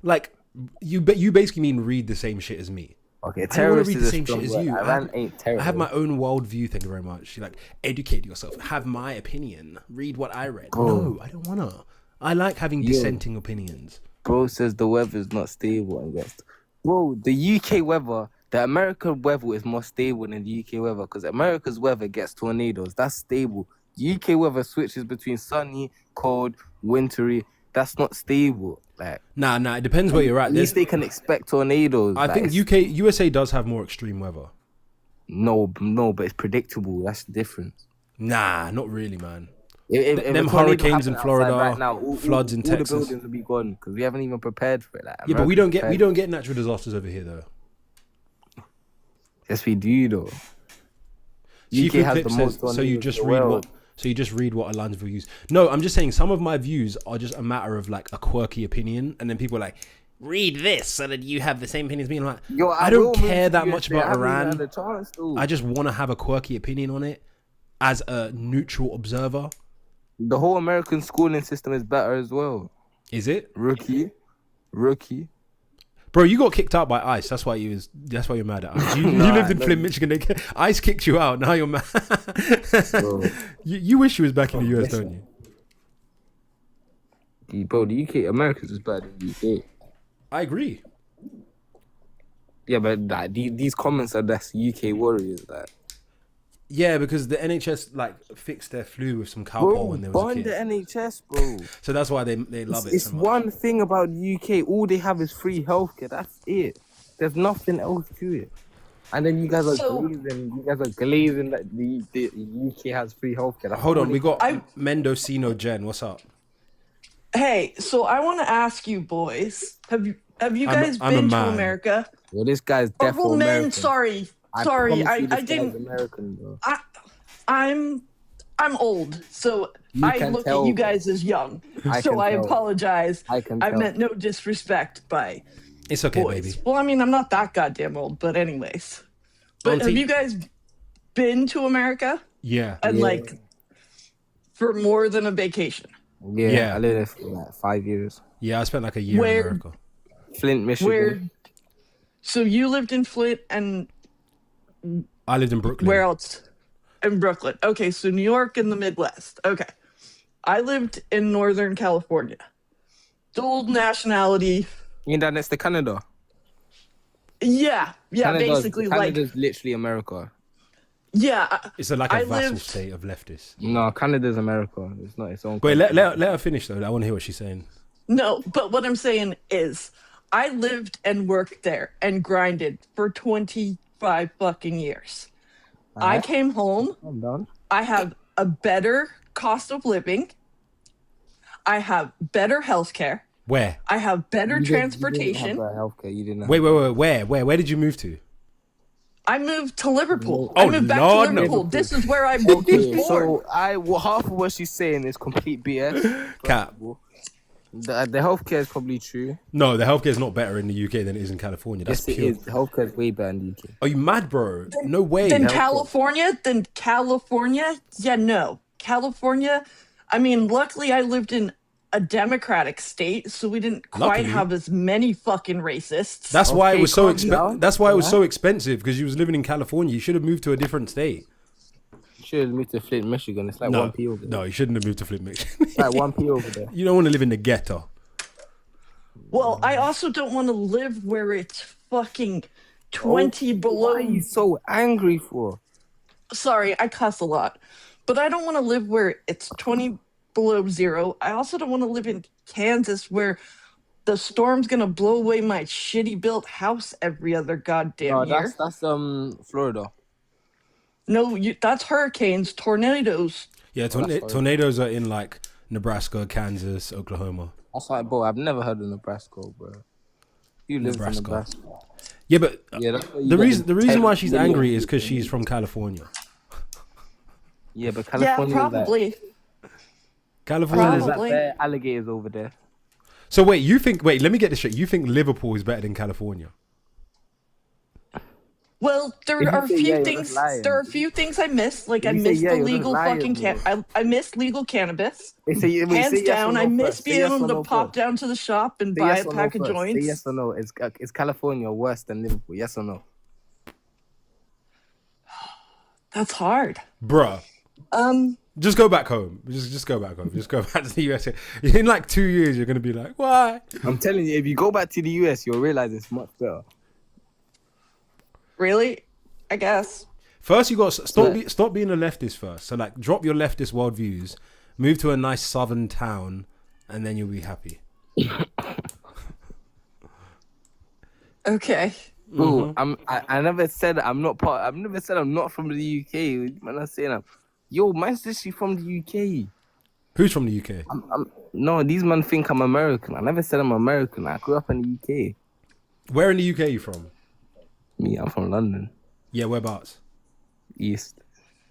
Speaker 1: Like, you basically mean read the same shit as me.
Speaker 4: Okay,
Speaker 1: I don't want
Speaker 4: terrorist
Speaker 1: to read
Speaker 4: is
Speaker 1: the
Speaker 4: a
Speaker 1: same
Speaker 4: strong
Speaker 1: shit as
Speaker 4: word.
Speaker 1: you.
Speaker 4: Iran ain't terrorist.
Speaker 1: I have my own worldview. Thank you very much. You're like, educate yourself. Have my opinion. Read what I read.
Speaker 4: Bro.
Speaker 1: No, I don't wanna. I like having dissenting opinions.
Speaker 4: Bro says the weather's not stable and gets. Bro, the UK weather, the American weather is more stable than the UK weather because America's weather gets tornadoes. That's stable. UK weather switches between sunny, cold, wintry. That's not stable. Like,
Speaker 1: Nah. It depends where you're at.
Speaker 4: at least they can expect tornadoes.
Speaker 1: I think USA does have more extreme weather.
Speaker 4: No, but it's predictable. That's the difference.
Speaker 1: Nah, not really, man.
Speaker 4: If
Speaker 1: Them
Speaker 4: a tornado
Speaker 1: hurricanes in
Speaker 4: happened outside
Speaker 1: Florida,
Speaker 4: right now,
Speaker 1: floods in
Speaker 4: all
Speaker 1: Texas.
Speaker 4: the buildings will be gone because we haven't even prepared for it. Like,
Speaker 1: Yeah, but we don't
Speaker 4: America's
Speaker 1: get natural disasters over here though.
Speaker 4: Yes, we do though.
Speaker 1: Chief
Speaker 4: has
Speaker 1: Eclipse
Speaker 4: the most
Speaker 1: says, so you
Speaker 4: tornadoes
Speaker 1: just
Speaker 4: in the
Speaker 1: read
Speaker 4: world.
Speaker 1: what you just read what Alon's views. No, I'm just saying some of my views are just a matter of like a quirky opinion, and then people are like, read this so that you have the same opinion as me. And I'm like,
Speaker 4: Yo,
Speaker 1: I don't
Speaker 4: will
Speaker 1: care
Speaker 4: move
Speaker 1: that
Speaker 4: to
Speaker 1: much
Speaker 4: USA.
Speaker 1: about
Speaker 4: I haven't even
Speaker 1: Iran.
Speaker 4: had a chance, though.
Speaker 1: I just want to have a quirky opinion on it as a neutral observer.
Speaker 4: The whole American schooling system is better as well.
Speaker 1: Is it,
Speaker 4: Rookie.
Speaker 1: bro? You got kicked out by ICE. That's why you're mad at ICE. You lived in Flint, Michigan. ICE kicked you out. Now you're mad.
Speaker 4: Bro.
Speaker 1: you wish you was back in the US, don't you?
Speaker 4: Bro, the UK, America's is better than the UK.
Speaker 1: I agree.
Speaker 4: Yeah, but like, these comments are that's UK warriors. Like,
Speaker 1: Yeah, because the NHS like fixed their flu with some cowpox
Speaker 4: bro,
Speaker 1: when there was a
Speaker 4: burn
Speaker 1: kid.
Speaker 4: the NHS, bro.
Speaker 1: So that's why they love it
Speaker 4: It's
Speaker 1: so much.
Speaker 4: one thing about the UK. All they have is free healthcare. That's it. There's nothing else to it. And then you guys are glazing that the UK has free healthcare. That's
Speaker 1: Hold
Speaker 4: all
Speaker 1: on,
Speaker 4: they-
Speaker 1: we got Mendocino Jen. What's up?
Speaker 5: Hey, so I want to ask you boys, have you
Speaker 1: I'm
Speaker 5: guys
Speaker 1: a
Speaker 5: been to
Speaker 1: man.
Speaker 5: America?
Speaker 4: Well, this guy's
Speaker 5: Oh,
Speaker 4: deaf
Speaker 5: well, man,
Speaker 4: American.
Speaker 5: sorry,
Speaker 4: I
Speaker 5: sorry,
Speaker 4: promise you this
Speaker 5: I
Speaker 4: guy's
Speaker 5: didn't.
Speaker 4: American, bro.
Speaker 5: I'm old, so
Speaker 4: You
Speaker 5: I
Speaker 4: can
Speaker 5: look
Speaker 4: tell,
Speaker 5: at you
Speaker 4: bro.
Speaker 5: guys as young.
Speaker 4: I
Speaker 5: So
Speaker 4: can
Speaker 5: I
Speaker 4: tell.
Speaker 5: apologize.
Speaker 4: I can
Speaker 5: I
Speaker 4: tell.
Speaker 5: meant no disrespect by
Speaker 1: It's okay,
Speaker 5: boys.
Speaker 1: baby.
Speaker 5: Well, I mean, I'm not that goddamn old, but anyways. But
Speaker 1: Auntie.
Speaker 5: have you guys been to America
Speaker 1: Yeah.
Speaker 5: and
Speaker 4: Yeah.
Speaker 5: like for more than a vacation?
Speaker 4: Yeah,
Speaker 1: Yeah.
Speaker 4: I lived there for like 5 years.
Speaker 1: Yeah, I spent like a year
Speaker 5: Where-
Speaker 1: in America.
Speaker 4: Flint, Michigan.
Speaker 5: Where? So you lived in Flint and
Speaker 1: I lived in Brooklyn.
Speaker 5: where else? In Brooklyn. Okay, so New York and the Midwest. Okay. I lived in Northern California. Dual nationality.
Speaker 4: You know, next to Canada.
Speaker 5: Yeah, basically like
Speaker 4: Canada's literally America.
Speaker 5: yeah.
Speaker 1: It's like a
Speaker 5: I
Speaker 1: vassal
Speaker 5: lived-
Speaker 1: state of leftists.
Speaker 4: No, Canada's America. It's not its own.
Speaker 1: Wait,
Speaker 4: country.
Speaker 1: let her finish though. I want to hear what she's saying.
Speaker 5: No, but what I'm saying is I lived and worked there and grinded for 25 fucking years. I
Speaker 4: Alright.
Speaker 5: came home.
Speaker 4: I'm done.
Speaker 5: I have a better cost of living. I have better healthcare.
Speaker 1: Where?
Speaker 5: I have better
Speaker 4: You
Speaker 5: transportation.
Speaker 4: didn't have healthcare. You didn't. Have
Speaker 1: Wait. Where did you move to?
Speaker 5: I moved to Liverpool.
Speaker 1: Oh,
Speaker 5: I moved back
Speaker 1: Lord,
Speaker 5: to
Speaker 1: no.
Speaker 5: Liverpool. This is where I was
Speaker 4: Okay,
Speaker 5: born.
Speaker 4: so half of what she's saying is complete BS.
Speaker 1: Cap.
Speaker 4: The healthcare is probably true.
Speaker 1: No, the healthcare is not better in the UK than it is in California. That's
Speaker 4: Yes, it
Speaker 1: pure.
Speaker 4: is. Healthcare is way better in the UK.
Speaker 1: Are you mad, bro? No way.
Speaker 5: Then California? Yeah, no. California, I mean, luckily I lived in a democratic state, so we didn't quite
Speaker 1: Luckily.
Speaker 5: have as many fucking racists.
Speaker 1: That's why it
Speaker 4: Okay,
Speaker 1: was so
Speaker 4: calm down.
Speaker 1: That's why it was
Speaker 4: Yeah.
Speaker 1: so expensive because you was living in California. You should have moved to a different state.
Speaker 4: You should have moved to Flint, Michigan. It's like
Speaker 1: No,
Speaker 4: 1p over there.
Speaker 1: no, you shouldn't have moved to Flint, Michigan.
Speaker 4: It's like 1p over there.
Speaker 1: You don't want to live in the ghetto.
Speaker 5: Well, I also don't want to live where it's fucking 20
Speaker 4: What
Speaker 5: below.
Speaker 4: are you so angry for?
Speaker 5: Sorry, I cuss a lot. But I don't want to live where it's 20 below zero. I also don't want to live in Kansas where the storm's going to blow away my shitty built house every other goddamn
Speaker 4: No,
Speaker 5: year.
Speaker 4: that's Florida.
Speaker 5: No, that's hurricanes, tornadoes.
Speaker 1: Yeah,
Speaker 4: Well, that's horrible.
Speaker 1: tornadoes are in like Nebraska, Kansas, Oklahoma.
Speaker 4: That's like, bro, I've never heard of Nebraska, bro. You live
Speaker 1: Nebraska.
Speaker 4: in Nebraska.
Speaker 1: Yeah, but
Speaker 4: Yeah, that's where you
Speaker 1: the
Speaker 4: get
Speaker 1: reason why she's
Speaker 4: 10 million
Speaker 1: angry is because
Speaker 4: people.
Speaker 1: she's from California.
Speaker 4: Yeah, but
Speaker 5: Yeah,
Speaker 4: California
Speaker 5: probably.
Speaker 1: California.
Speaker 4: There's
Speaker 1: Is,
Speaker 5: Probably.
Speaker 4: like bare alligators over there.
Speaker 1: so wait, let me get this straight. You think Liverpool is better than California?
Speaker 5: Well, there
Speaker 4: If you
Speaker 5: are a
Speaker 4: say
Speaker 5: few
Speaker 4: yeah, you're
Speaker 5: things.
Speaker 4: just lying.
Speaker 5: There are a few things I missed. Like
Speaker 4: If
Speaker 5: I
Speaker 4: you say
Speaker 5: missed
Speaker 4: yeah,
Speaker 5: the
Speaker 4: you're just
Speaker 5: legal
Speaker 4: lying,
Speaker 5: fucking I missed legal cannabis.
Speaker 4: They say, wait, say
Speaker 5: Hands
Speaker 4: yes or
Speaker 5: down,
Speaker 4: no
Speaker 5: I miss
Speaker 4: first. Say
Speaker 5: being
Speaker 4: yes or
Speaker 5: able to
Speaker 4: no
Speaker 5: pop
Speaker 4: first.
Speaker 5: down to the shop and
Speaker 4: Say
Speaker 5: buy
Speaker 4: yes
Speaker 5: a
Speaker 4: or no
Speaker 5: pack of
Speaker 4: first.
Speaker 5: joints.
Speaker 4: Say yes or no. Is California worse than Liverpool? Yes or no?
Speaker 5: That's hard.
Speaker 1: Bruh. Just go back home. Just go back home. Just go back to the USA. In like 2 years, you're gonna be like, why?
Speaker 4: I'm telling you, if you go back to the US, you'll realize it's much better.
Speaker 5: Really? I guess.
Speaker 1: First, you got to stop being a leftist first. So like, drop your leftist worldviews, move to a nice southern town, and then you'll be happy.
Speaker 5: Okay.
Speaker 4: Bro, I never said I'm not part. I've never said I'm not from the UK. Man, I'm saying yo, man's literally from the UK.
Speaker 1: Who's from the UK?
Speaker 4: No, these men think I'm American. I never said I'm American. I grew up in the UK.
Speaker 1: Where in the UK are you from?
Speaker 4: Me, I'm from London,
Speaker 1: Yeah, whereabouts?
Speaker 4: East.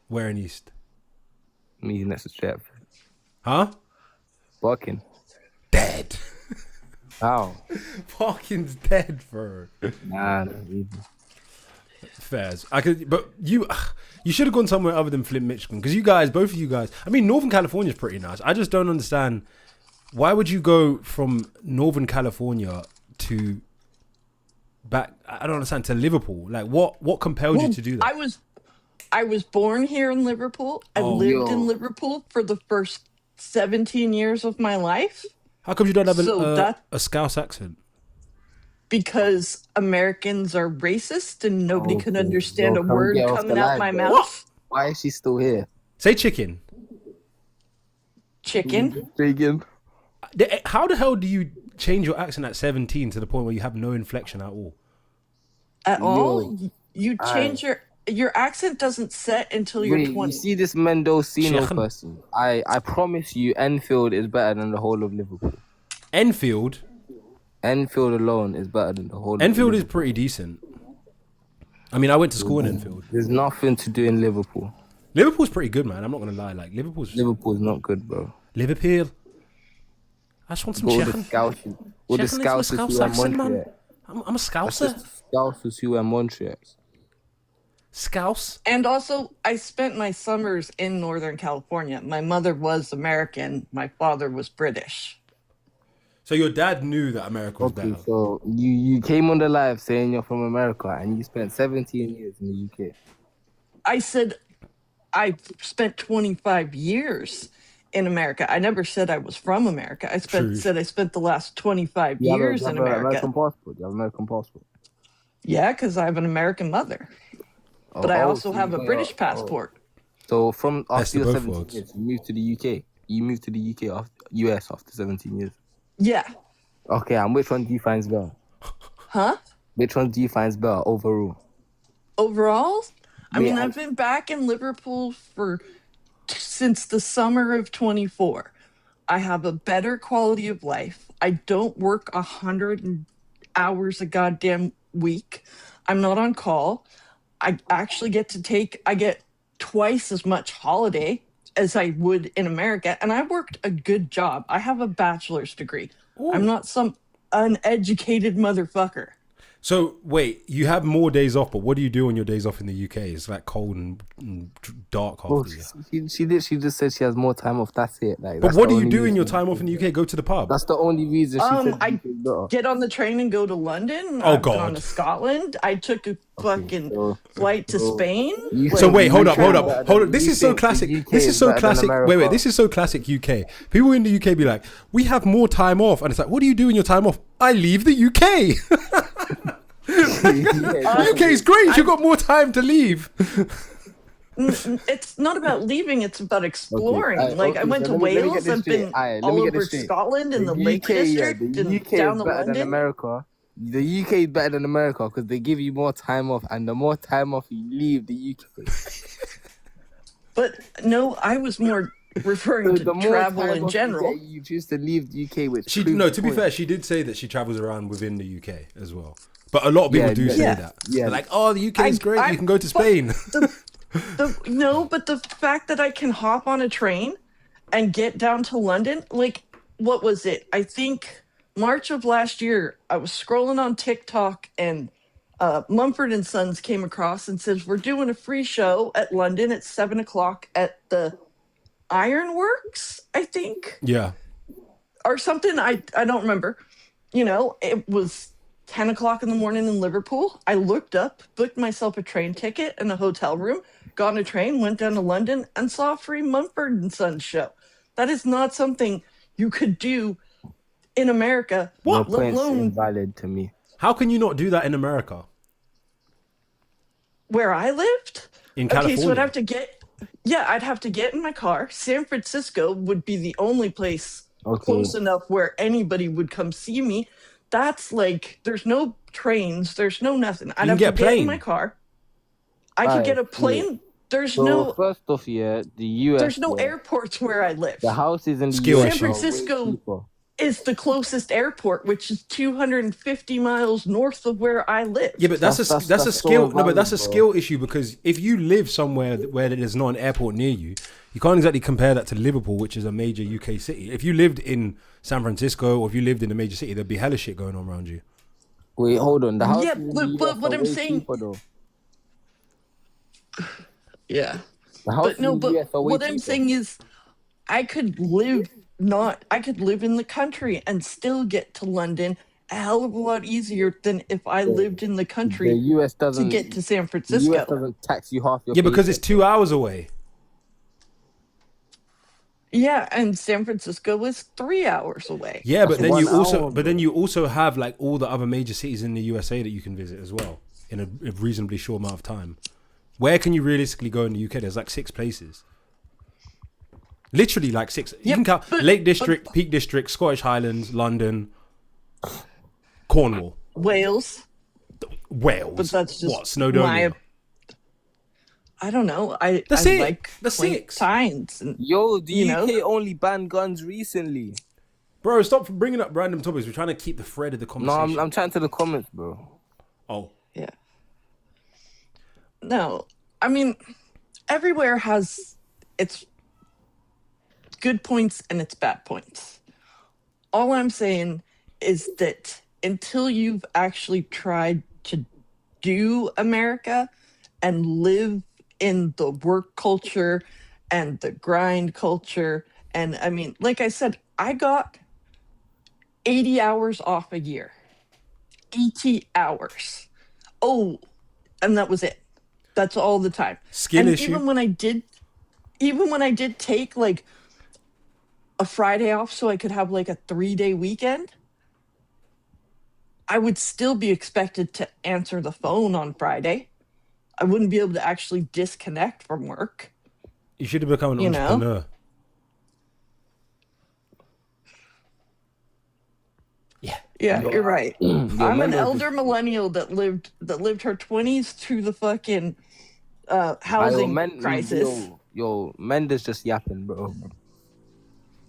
Speaker 1: Where in East?
Speaker 4: Me next to Stratford.
Speaker 1: Huh?
Speaker 4: Barking.
Speaker 1: Dead.
Speaker 4: How?
Speaker 1: Parking's dead, bro.
Speaker 4: Nah, not really.
Speaker 1: Fairs. But you should have gone somewhere other than Flint, Michigan, because both of you guys. I mean, Northern California is pretty nice. I just don't understand why would you go from Northern California to back. I don't understand, to Liverpool. Like, what compelled you to do that?
Speaker 5: I was born here in Liverpool. I lived in Liverpool for the first 17 years of my life.
Speaker 1: How come you don't have
Speaker 5: So
Speaker 1: a Scouse accent?
Speaker 5: Because Americans are racist and nobody can understand a
Speaker 4: come
Speaker 5: word
Speaker 4: get off
Speaker 5: coming
Speaker 4: the
Speaker 5: out
Speaker 4: line,
Speaker 5: my
Speaker 4: bro.
Speaker 5: mouth.
Speaker 4: Why is she still here?
Speaker 1: Say chicken.
Speaker 5: Chicken.
Speaker 4: Vegan.
Speaker 1: How the hell do you change your accent at 17 to the point where you have no inflection at all?
Speaker 5: At all? You change your accent doesn't set until you're
Speaker 4: Wait,
Speaker 5: 20.
Speaker 4: you see this Mendocino
Speaker 1: Chicken.
Speaker 4: person? I promise you, Enfield is better than the whole of Liverpool.
Speaker 1: Enfield
Speaker 4: Enfield alone is better than the whole.
Speaker 1: Enfield
Speaker 4: of
Speaker 1: is
Speaker 4: Liverpool.
Speaker 1: pretty decent. I mean, I went to school in Enfield.
Speaker 4: There's nothing to do in Liverpool.
Speaker 1: Liverpool's pretty good, man. I'm not gonna lie. Like Liverpool's
Speaker 4: Liverpool's not good, bro.
Speaker 1: Liverpool. I just want some
Speaker 4: All the
Speaker 1: chicken.
Speaker 4: Scousers, all the
Speaker 1: Chicken is my
Speaker 4: Scousers
Speaker 1: Scouse
Speaker 4: who wear
Speaker 1: accent, man.
Speaker 4: Montreal.
Speaker 1: I'm a
Speaker 4: That's
Speaker 1: Scouser.
Speaker 4: just Scousers who wear Montreal.
Speaker 1: Scouse.
Speaker 5: And also, I spent my summers in Northern California. My mother was American. My father was British.
Speaker 1: So your dad knew that America was
Speaker 4: Okay,
Speaker 1: better.
Speaker 4: so you came on the live saying you're from America and you spent 17 years in the UK.
Speaker 5: I said I spent 25 years in America. I never said I was from America. I
Speaker 1: True.
Speaker 5: said I spent the last 25
Speaker 4: You have
Speaker 5: years
Speaker 4: a,
Speaker 5: in
Speaker 4: you have an
Speaker 5: America.
Speaker 4: American passport. You have an American passport.
Speaker 5: Yeah, because I have an American mother. But I also
Speaker 4: so
Speaker 5: have
Speaker 4: you
Speaker 5: a
Speaker 4: got-
Speaker 5: British passport.
Speaker 4: So from
Speaker 1: Best
Speaker 4: after
Speaker 1: of
Speaker 4: your
Speaker 1: both
Speaker 4: 17
Speaker 1: worlds.
Speaker 4: years, you moved to the UK. You moved to the UK after US after 17 years.
Speaker 5: Yeah.
Speaker 4: Okay, and which one do you find better?
Speaker 5: Huh?
Speaker 4: Which one do you find better overall?
Speaker 5: Overall, I mean,
Speaker 4: Yeah.
Speaker 5: I've been back in Liverpool since the summer of 24. I have a better quality of life. I don't work 100 hours a goddamn week. I'm not on call. I actually I get twice as much holiday as I would in America. And I worked a good job. I have a bachelor's degree. I'm not some uneducated motherfucker.
Speaker 1: So wait, you have more days off, but what do you do on your days off in the UK? It's like cold and dark half
Speaker 4: Oh,
Speaker 1: the year.
Speaker 4: she literally just said she has more time off. That's it. Like,
Speaker 1: But
Speaker 4: that's
Speaker 1: what
Speaker 4: the
Speaker 1: do you
Speaker 4: only
Speaker 1: do in your
Speaker 4: reason-
Speaker 1: time off in the UK? Go to the pub.
Speaker 4: That's the only reason she said
Speaker 5: I
Speaker 4: UK is better.
Speaker 5: get on the train and go to London.
Speaker 1: Oh,
Speaker 5: I've gone
Speaker 1: God.
Speaker 5: to Scotland. I took a fucking
Speaker 4: so-
Speaker 5: flight to Spain.
Speaker 4: You
Speaker 1: So
Speaker 4: think
Speaker 1: wait, hold
Speaker 4: the
Speaker 1: up,
Speaker 4: UK
Speaker 1: hold
Speaker 4: is
Speaker 1: up,
Speaker 4: better
Speaker 1: hold
Speaker 4: than-
Speaker 1: up. This
Speaker 4: you
Speaker 1: is so
Speaker 4: think the
Speaker 1: classic.
Speaker 4: UK
Speaker 1: This is so
Speaker 4: better than
Speaker 1: classic. Wait,
Speaker 4: America?
Speaker 1: this is so classic UK. People in the UK be like, we have more time off. And it's like, what do you do in your time off? I leave the UK. The UK is great. You've got more time to leave.
Speaker 5: It's not about leaving. It's about exploring.
Speaker 4: Okay,
Speaker 5: like I
Speaker 4: okay,
Speaker 5: went
Speaker 4: so
Speaker 5: to
Speaker 4: let me get
Speaker 5: Wales.
Speaker 4: this
Speaker 5: I've
Speaker 4: straight.
Speaker 5: been
Speaker 4: Alright, let
Speaker 5: all
Speaker 4: me get
Speaker 5: over
Speaker 4: this straight.
Speaker 5: Scotland and the Lake
Speaker 4: UK,
Speaker 5: District
Speaker 4: the
Speaker 5: and
Speaker 4: UK
Speaker 5: down
Speaker 4: is
Speaker 5: to
Speaker 4: better than
Speaker 5: London.
Speaker 4: America. The UK is better than America because they give you more time off, and the more time off you leave the UK.
Speaker 5: But no, I was more referring
Speaker 4: So the
Speaker 5: to
Speaker 4: more
Speaker 5: travel
Speaker 4: time
Speaker 5: in
Speaker 4: off
Speaker 5: general.
Speaker 4: you get, you choose to leave the UK, which
Speaker 1: She
Speaker 4: proves
Speaker 1: no.
Speaker 4: the
Speaker 1: To be
Speaker 4: point.
Speaker 1: fair, she did say that she travels around within the UK as well. But a lot of people
Speaker 4: Yeah,
Speaker 1: do say
Speaker 5: yeah.
Speaker 1: that.
Speaker 4: Yeah.
Speaker 1: They're like, oh, the UK is great. You can go to
Speaker 5: but
Speaker 1: Spain.
Speaker 5: No, but the fact that I can hop on a train and get down to London, like, what was it? I think March of last year, I was scrolling on TikTok and Mumford and Sons came across and says, we're doing a free show at London at 7 o'clock at the Ironworks, I think,
Speaker 1: Yeah.
Speaker 5: or something. I don't remember. You know, it was 10 o'clock in the morning in Liverpool. I looked up, booked myself a train ticket and a hotel room, got on a train, went down to London, and saw a free Mumford and Sons show. That is not something you could do in America,
Speaker 4: Your
Speaker 5: let
Speaker 4: point's
Speaker 5: alone
Speaker 4: invalid to me.
Speaker 1: How can you not do that in America?
Speaker 5: where I lived.
Speaker 1: In
Speaker 5: Okay,
Speaker 1: California?
Speaker 5: so I'd have to get in my car. San Francisco would be the only place
Speaker 4: Okay.
Speaker 5: close enough where anybody would come see me. That's like, there's no trains, there's no nothing. I'd
Speaker 1: can
Speaker 5: have
Speaker 1: get
Speaker 5: to
Speaker 1: a
Speaker 5: get in my
Speaker 1: plane.
Speaker 5: car. I could
Speaker 4: Alright,
Speaker 5: get a
Speaker 4: cool.
Speaker 5: plane. There's
Speaker 4: So
Speaker 5: no
Speaker 4: first off, yeah, the US.
Speaker 5: there's no
Speaker 4: yeah,
Speaker 5: airports where I live.
Speaker 4: The houses in the
Speaker 1: Skill
Speaker 4: US
Speaker 1: issue.
Speaker 4: are
Speaker 5: San
Speaker 4: way
Speaker 5: Francisco
Speaker 4: cheaper.
Speaker 5: is the closest airport, which is 250 miles north of where I live.
Speaker 1: Yeah, but that's a
Speaker 4: so
Speaker 1: skill. No, but that's a
Speaker 4: valid, bro.
Speaker 1: skill issue because if you live somewhere where there's not an airport near you, you can't exactly compare that to Liverpool, which is a major UK city. If you lived in San Francisco or if you lived in a major city, there'd be hella shit going on around you.
Speaker 4: Wait, hold on. The houses
Speaker 5: Yeah,
Speaker 4: in the
Speaker 5: but
Speaker 4: US
Speaker 5: what
Speaker 4: are
Speaker 5: I'm
Speaker 4: way
Speaker 5: saying-
Speaker 4: cheaper, though.
Speaker 5: Yeah.
Speaker 4: The houses
Speaker 5: But no,
Speaker 4: in the
Speaker 5: but
Speaker 4: US are way
Speaker 5: what I'm
Speaker 4: cheaper.
Speaker 5: saying is I could live in the country and still get to London a hell of a lot easier than if I lived in the
Speaker 4: The
Speaker 5: country
Speaker 4: US
Speaker 5: to
Speaker 4: doesn't.
Speaker 5: get to San
Speaker 4: The US
Speaker 5: Francisco.
Speaker 4: doesn't tax you half your.
Speaker 1: Yeah, because it's
Speaker 4: paycheck.
Speaker 1: 2 hours away.
Speaker 5: Yeah, and San Francisco is 3 hours away.
Speaker 1: Yeah, but
Speaker 4: That's
Speaker 1: then
Speaker 4: 1
Speaker 1: you also,
Speaker 4: hour,
Speaker 1: but then
Speaker 4: bro.
Speaker 1: you also have like all the other major cities in the USA that you can visit as well in a reasonably short amount of time. Where can you realistically go in the UK? There's like 6 places. Literally like 6. You
Speaker 5: Yeah,
Speaker 1: can count
Speaker 5: but-
Speaker 1: Lake District, Peak District, Scottish Highlands, London, Cornwall,
Speaker 5: Wales.
Speaker 1: Wales.
Speaker 5: But that's just
Speaker 1: what? Snowdonia.
Speaker 5: I don't know. I
Speaker 1: That's
Speaker 5: I
Speaker 1: it.
Speaker 5: like
Speaker 1: That's
Speaker 5: quaint
Speaker 1: 6.
Speaker 5: signs and
Speaker 4: Yo, the
Speaker 5: You
Speaker 4: UK
Speaker 5: know?
Speaker 4: only banned guns recently.
Speaker 1: Bro, stop bringing up random topics. We're trying to keep the thread of the
Speaker 4: No,
Speaker 1: conversation.
Speaker 4: I'm trying to the comments, bro.
Speaker 1: Oh,
Speaker 5: yeah. No, I mean, everywhere has its good points and its bad points. All I'm saying is that until you've actually tried to do America and live in the work culture and the grind culture, and I mean, like I said, I got 80 hours off a year. 80 hours. Oh, and that was it. That's all the time.
Speaker 1: Skill
Speaker 5: and
Speaker 1: issue.
Speaker 5: even when I did take like a Friday off so I could have like a 3-day weekend, I would still be expected to answer the phone on Friday. I wouldn't be able to actually disconnect from work.
Speaker 1: you should have become an
Speaker 5: You know?
Speaker 1: entrepreneur.
Speaker 5: Yeah, you're right.
Speaker 4: Yo,
Speaker 5: I'm an
Speaker 4: Mendo's
Speaker 5: elder millennial that lived her 20s through the fucking housing crisis.
Speaker 4: Yo, Mendo's just yapping, bro.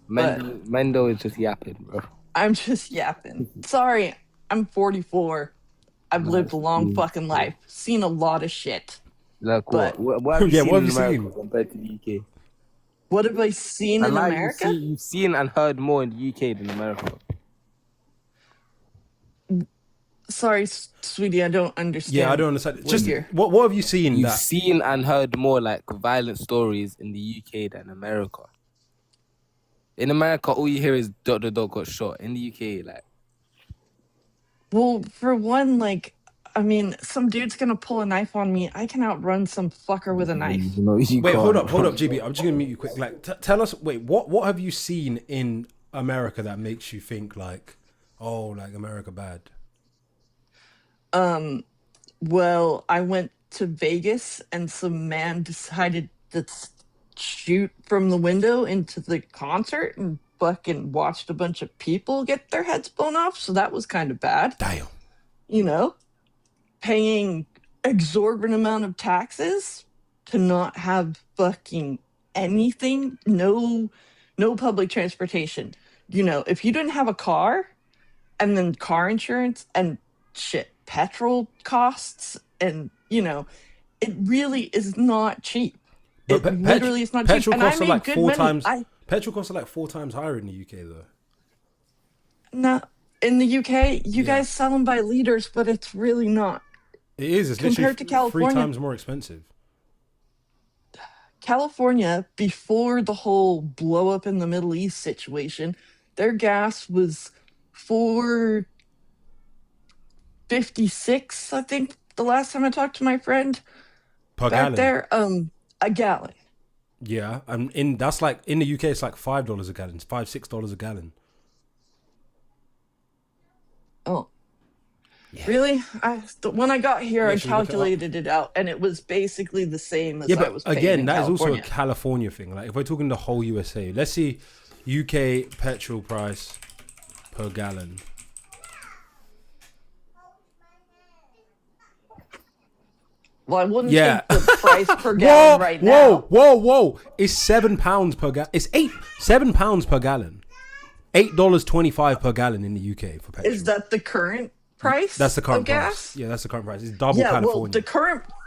Speaker 5: What?
Speaker 4: Mendo is just yapping, bro.
Speaker 5: I'm just yapping. Sorry, I'm 44. I've lived a long fucking life, seen a lot of shit.
Speaker 4: Like
Speaker 5: But-
Speaker 4: what have you
Speaker 1: Yeah,
Speaker 4: seen
Speaker 1: what
Speaker 4: in
Speaker 1: have you
Speaker 4: America
Speaker 1: seen?
Speaker 4: compared to the UK?
Speaker 5: What have I seen in
Speaker 4: And like
Speaker 5: America?
Speaker 4: you've seen and heard more in the UK than America.
Speaker 5: Sorry, sweetie, I don't understand.
Speaker 1: Yeah, I don't understand.
Speaker 5: what
Speaker 1: Just
Speaker 5: you're-
Speaker 1: what have you seen
Speaker 4: You've
Speaker 1: that?
Speaker 4: seen and heard more like violent stories in the UK than America. In America, all you hear is dot got shot. In the UK, like
Speaker 5: Well, for one, like, I mean, some dude's gonna pull a knife on me. I can outrun some fucker with a knife.
Speaker 4: you know, you
Speaker 1: Wait,
Speaker 4: can't.
Speaker 1: hold up, GB. I'm just gonna mute you quick. Like, tell us. Wait, what have you seen in America that makes you think like, oh, like America bad?
Speaker 5: Well, I went to Vegas and some man decided to shoot from the window into the concert and fucking watched a bunch of people get their heads blown off. So that was kind of bad.
Speaker 1: Damn.
Speaker 5: You know, paying exorbitant amount of taxes to not have fucking anything, no public transportation. You know, if you didn't have a car and then car insurance and shit, petrol costs, and you know, it really is not cheap.
Speaker 1: But
Speaker 5: It literally is not cheap.
Speaker 1: petrol
Speaker 5: And I
Speaker 1: costs are
Speaker 5: made
Speaker 1: like
Speaker 5: good
Speaker 1: 4
Speaker 5: money.
Speaker 1: times. Petrol costs are like 4 times higher in the UK though.
Speaker 5: No, in the UK, you guys sell them by liters, but it's really not.
Speaker 1: It is. It's
Speaker 5: Compared
Speaker 1: literally
Speaker 5: to California.
Speaker 1: 3 times more expensive.
Speaker 5: California, before the whole blow up in the Middle East situation, their gas was $4.56, I think, the last time I talked to my friend
Speaker 1: Per
Speaker 5: back
Speaker 1: gallon.
Speaker 5: there. A gallon.
Speaker 1: Yeah, and that's like in the UK, it's like $5 a gallon. It's $5-6 a gallon.
Speaker 5: Oh. Really? When I got here, I
Speaker 1: should we look it up?
Speaker 5: calculated it out, and it was basically the same as
Speaker 1: Yeah,
Speaker 5: I was
Speaker 1: but
Speaker 5: paying
Speaker 1: again,
Speaker 5: in
Speaker 1: that is also a
Speaker 5: California.
Speaker 1: California thing. Like if we're talking the whole USA, let's see UK petrol price per gallon.
Speaker 5: Well, I wouldn't
Speaker 1: Yeah.
Speaker 5: take the price per gallon right now.
Speaker 1: Whoa! It's £7 per gallon. It's £7 per gallon. $8.25 per gallon in the UK for petrol.
Speaker 5: Is that the current price?
Speaker 1: That's the current
Speaker 5: of gas?
Speaker 1: price. Yeah, that's the current price. It's double
Speaker 5: Yeah,
Speaker 1: California.
Speaker 5: well,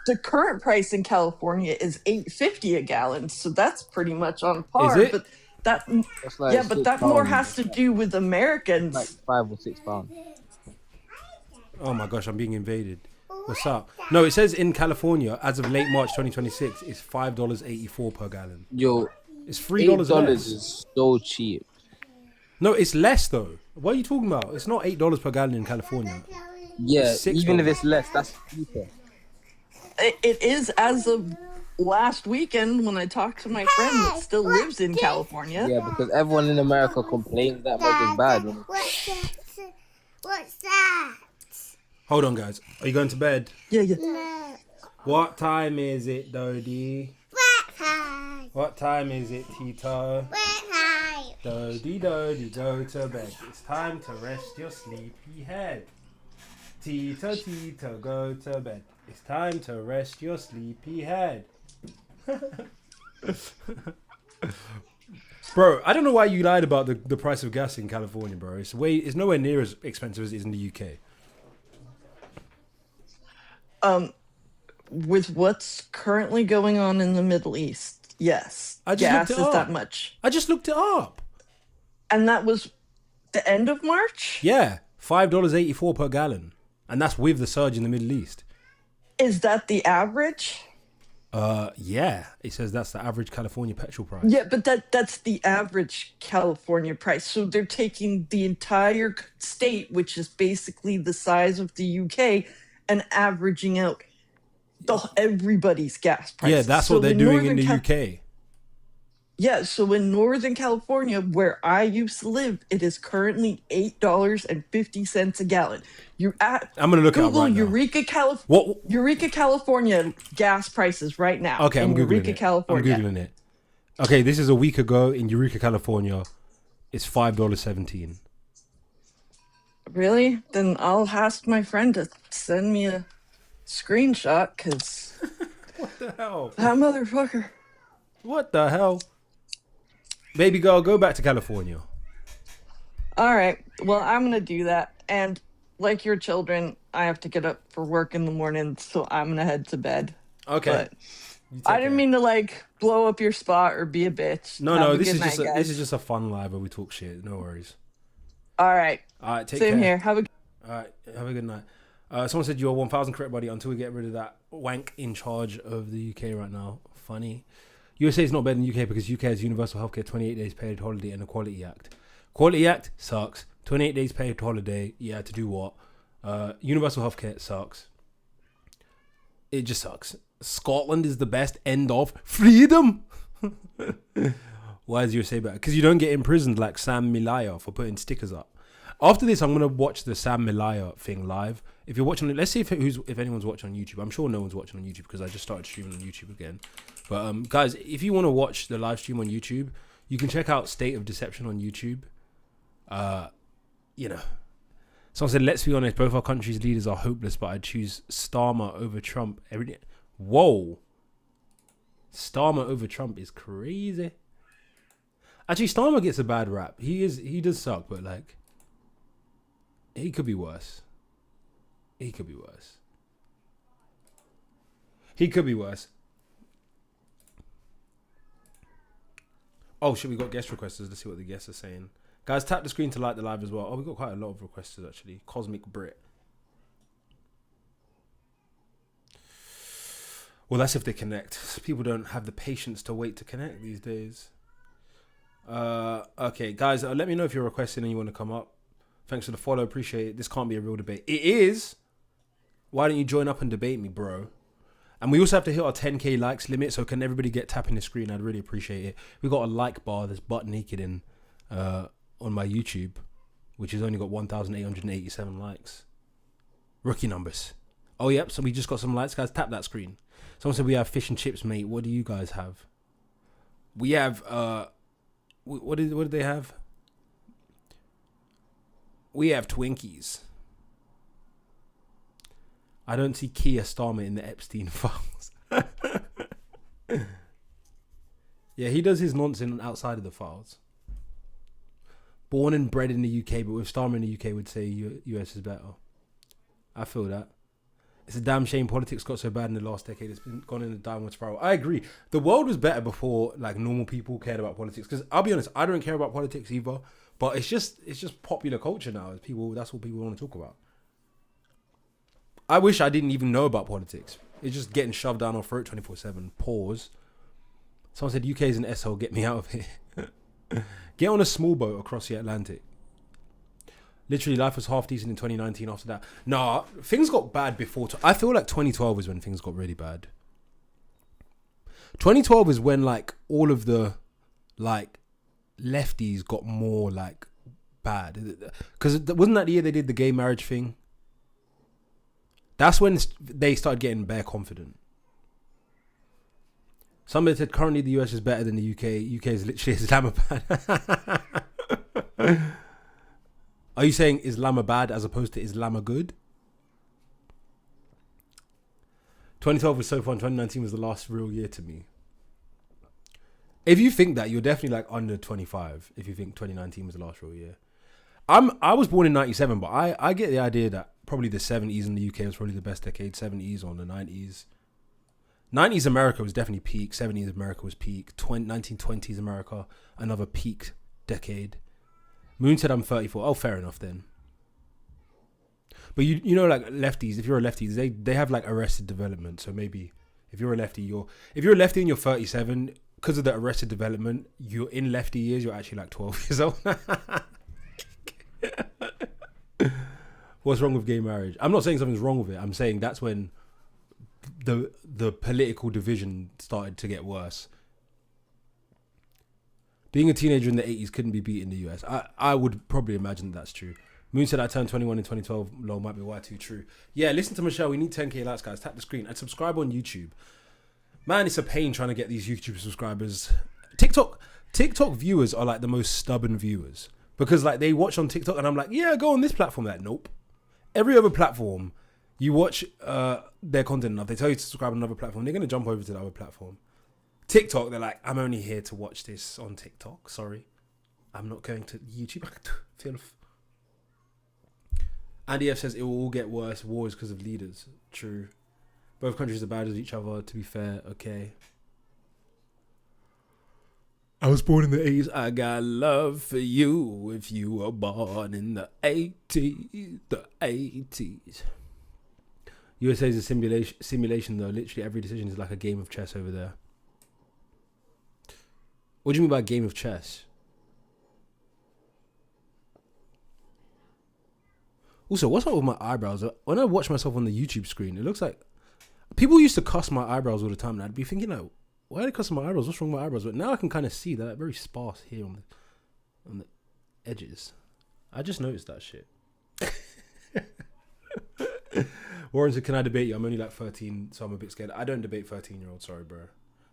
Speaker 5: the current price in California is $8.50 a gallon, so that's pretty much on par.
Speaker 1: it?
Speaker 5: But that,
Speaker 4: That's like
Speaker 5: yeah, but that more
Speaker 4: £6,
Speaker 5: has to do with Americans.
Speaker 4: like £5 or £6.
Speaker 1: Oh my gosh, I'm being invaded. What's up? No, it says in California, as of late March 2026, it's $5.84 per gallon.
Speaker 4: Yo,
Speaker 1: It's $3
Speaker 4: $8
Speaker 1: less.
Speaker 4: is so cheap.
Speaker 1: No, it's less though. What are you talking about? It's not $8 per gallon in California.
Speaker 4: Yeah,
Speaker 1: It's $6.
Speaker 4: even if it's less, that's cheaper.
Speaker 5: It is as of last weekend when I talked to my friend that still lives in California.
Speaker 4: Yeah, because everyone in America complains that much is bad.
Speaker 7: What's that?
Speaker 1: Hold on, guys. Are you going to bed?
Speaker 5: Yeah.
Speaker 7: No.
Speaker 1: What time is it, Dodie?
Speaker 7: What time?
Speaker 1: What time is it, Tito?
Speaker 7: What time?
Speaker 1: Dodie, go to bed. It's time to rest your sleepy head. Tito, go to bed. It's time to rest your sleepy head. Bro, I don't know why you lied about the price of gas in California, bro. It's nowhere near as expensive as it is in the UK.
Speaker 5: With what's currently going on in the Middle East, yes,
Speaker 1: I just
Speaker 5: gas
Speaker 1: looked
Speaker 5: is
Speaker 1: it
Speaker 5: that
Speaker 1: up.
Speaker 5: much.
Speaker 1: I just looked it up.
Speaker 5: And that was the end of March?
Speaker 1: Yeah, $5.84 per gallon. And that's with the surge in the Middle East.
Speaker 5: Is that the average?
Speaker 1: Yeah, it says that's the average California petrol price.
Speaker 5: Yeah, but that's the average California price. So they're taking the entire state, which is basically the size of the UK, and averaging out everybody's gas prices.
Speaker 1: Yeah, that's
Speaker 5: So
Speaker 1: what they're doing in the
Speaker 5: Northern
Speaker 1: UK.
Speaker 5: Yeah, so in Northern California, where I used to live, it is currently $8.50 a gallon.
Speaker 1: I'm gonna look it up
Speaker 5: Google
Speaker 1: right now. What?
Speaker 5: Eureka, California gas prices right now.
Speaker 1: Okay, I'm
Speaker 5: in
Speaker 1: googling
Speaker 5: Eureka,
Speaker 1: it.
Speaker 5: California.
Speaker 1: I'm googling it. Okay, this is a week ago in Eureka, California. It's $5.17.
Speaker 5: Really? Then I'll ask my friend to send me a screenshot, because
Speaker 1: What the hell?
Speaker 5: that motherfucker.
Speaker 1: What the hell? Baby girl, go back to California.
Speaker 5: All right. Well, I'm going to do that. And like your children, I have to get up for work in the morning, so I'm going to head to bed.
Speaker 1: Okay.
Speaker 5: But
Speaker 1: You take
Speaker 5: I didn't
Speaker 1: care.
Speaker 5: mean to blow up your spot or be a bitch.
Speaker 1: No,
Speaker 5: Have
Speaker 1: no.
Speaker 5: a
Speaker 1: This
Speaker 5: good
Speaker 1: is just
Speaker 5: night,
Speaker 1: this
Speaker 5: guys.
Speaker 1: is just a fun live where we talk shit. No worries.
Speaker 5: All right.
Speaker 1: All right, take
Speaker 5: Same
Speaker 1: care.
Speaker 5: here. Have a
Speaker 1: All right, have a good night. Someone said you're 1,000 correct, buddy. Until we get rid of that wank in charge of the UK right now. Funny. USA is not better than UK because UK has universal healthcare, 28 days paid holiday, and Equality Act. Equality Act sucks. 28 days paid holiday. Yeah, to do what? Universal healthcare sucks. It just sucks. Scotland is the best. End of freedom. Why is USA better? Because you don't get imprisoned like Sam Milaya for putting stickers up. After this, I'm gonna watch the Sam Milaya thing live. If you're watching it, let's see if anyone's watching on YouTube. I'm sure no one's watching on YouTube because I just started streaming on YouTube again. But guys, if you want to watch the live stream on YouTube, you can check out State of Deception on YouTube. You know, someone said, "Let's be honest, both our countries' leaders are hopeless, but I'd choose Starmer over Trump every day." Whoa, Starmer over Trump is crazy. Actually, Starmer gets a bad rap. He does suck, but like, he could be worse. He could be worse. He could be worse. Oh shit, we got guest requests. Let's see what the guests are saying. Guys, tap the screen to like the live as well. Oh, we got quite a lot of requests actually. Cosmic Brit. Well, that's if they connect. People don't have the patience to wait to connect these days. Okay, guys, let me know if you're requesting and you want to come up. Thanks for the follow. Appreciate it. This can't be a real debate. It is. Why don't you join up and debate me, bro? And we also have to hit our 10k likes limit. So can everybody get tapping the screen? I'd really appreciate it. We got a like bar that's butt naked in on my YouTube, which has only got 1,887 likes. Rookie numbers. Oh, yep. So we just got some likes, guys. Tap that screen. Someone said we have fish and chips, mate. What do you guys have? We have what did they have? We have Twinkies. I don't see Keir Starmer in the Epstein files. Yeah, he does his nonsense outside of the files. Born and bred in the UK, but with Starmer in the UK, would say US is better. I feel that. It's a damn shame politics got so bad in the last decade. It's been gone in a downward spiral. I agree. The world was better before like normal people cared about politics. Because I'll be honest, I don't care about politics either. But it's just popular culture now. That's what people want to talk about. I wish I didn't even know about politics. It's just getting shoved down our throat 24/7. Pause. Someone said UK is an SL. Get me out of here. Get on a small boat across the Atlantic. Literally, life was half decent in 2019 after that. Nah, things got bad before. I feel like 2012 is when things got really bad. 2012 is when like all of the like lefties got more like bad. Because wasn't that the year they did the gay marriage thing? That's when they started getting bare confident. Somebody said currently the US is better than the UK. UK is literally Islamabad. Are you saying Islamabad as opposed to Islamagud? 2012 was so fun. 2019 was the last real year to me. If you think that, you're definitely like under 25. If you think 2019 was the last real year. I was born in 97, but I get the idea that probably the 70s in the UK was probably the best decade. 70s on the 90s. 90s America was definitely peak. 70s America was peak. 1920s America, another peak decade. Moon said I'm 34. Oh, fair enough then. But you know, like lefties, if you're a lefty, they have like arrested development. So maybe if you're a lefty, if you're a lefty and you're 37, because of the arrested development, you're in lefty years, you're actually like 12 years old. What's wrong with gay marriage? I'm not saying something's wrong with it. I'm saying that's when the political division started to get worse. Being a teenager in the 80s couldn't be beat in the US. I would probably imagine that's true. Moon said I turned 21 in 2012. Lol, might be Y2 true. Yeah, listen to Michelle. We need 10k likes, guys. Tap the screen and subscribe on YouTube. Man, it's a pain trying to get these YouTube subscribers. TikTok viewers are like the most stubborn viewers. Because like they watch on TikTok and I'm like, yeah, go on this platform. Like, nope. Every other platform, you watch their content enough. They tell you to subscribe on another platform. They're going to jump over to the other platform. TikTok, they're like, I'm only here to watch this on TikTok. Sorry. I'm not going to YouTube. Andy F says it will all get worse. War is because of leaders. True. Both countries are bad as each other, to be fair. Okay. I was born in the 80s. I got love for you if you were born in the 80s. The 80s. USA is a simulation though. Literally every decision is like a game of chess over there. What do you mean by game of chess? Also, what's up with my eyebrows? When I watch myself on the YouTube screen, it looks like people used to cuss my eyebrows all the time, and I'd be thinking, like, why are they cussing my eyebrows? What's wrong with my eyebrows? But now I can kind of see that very sparse here on the edges. I just noticed that shit. Warren said, can I debate you? I'm only like 13, so I'm a bit scared. I don't debate 13-year-olds. Sorry, bro.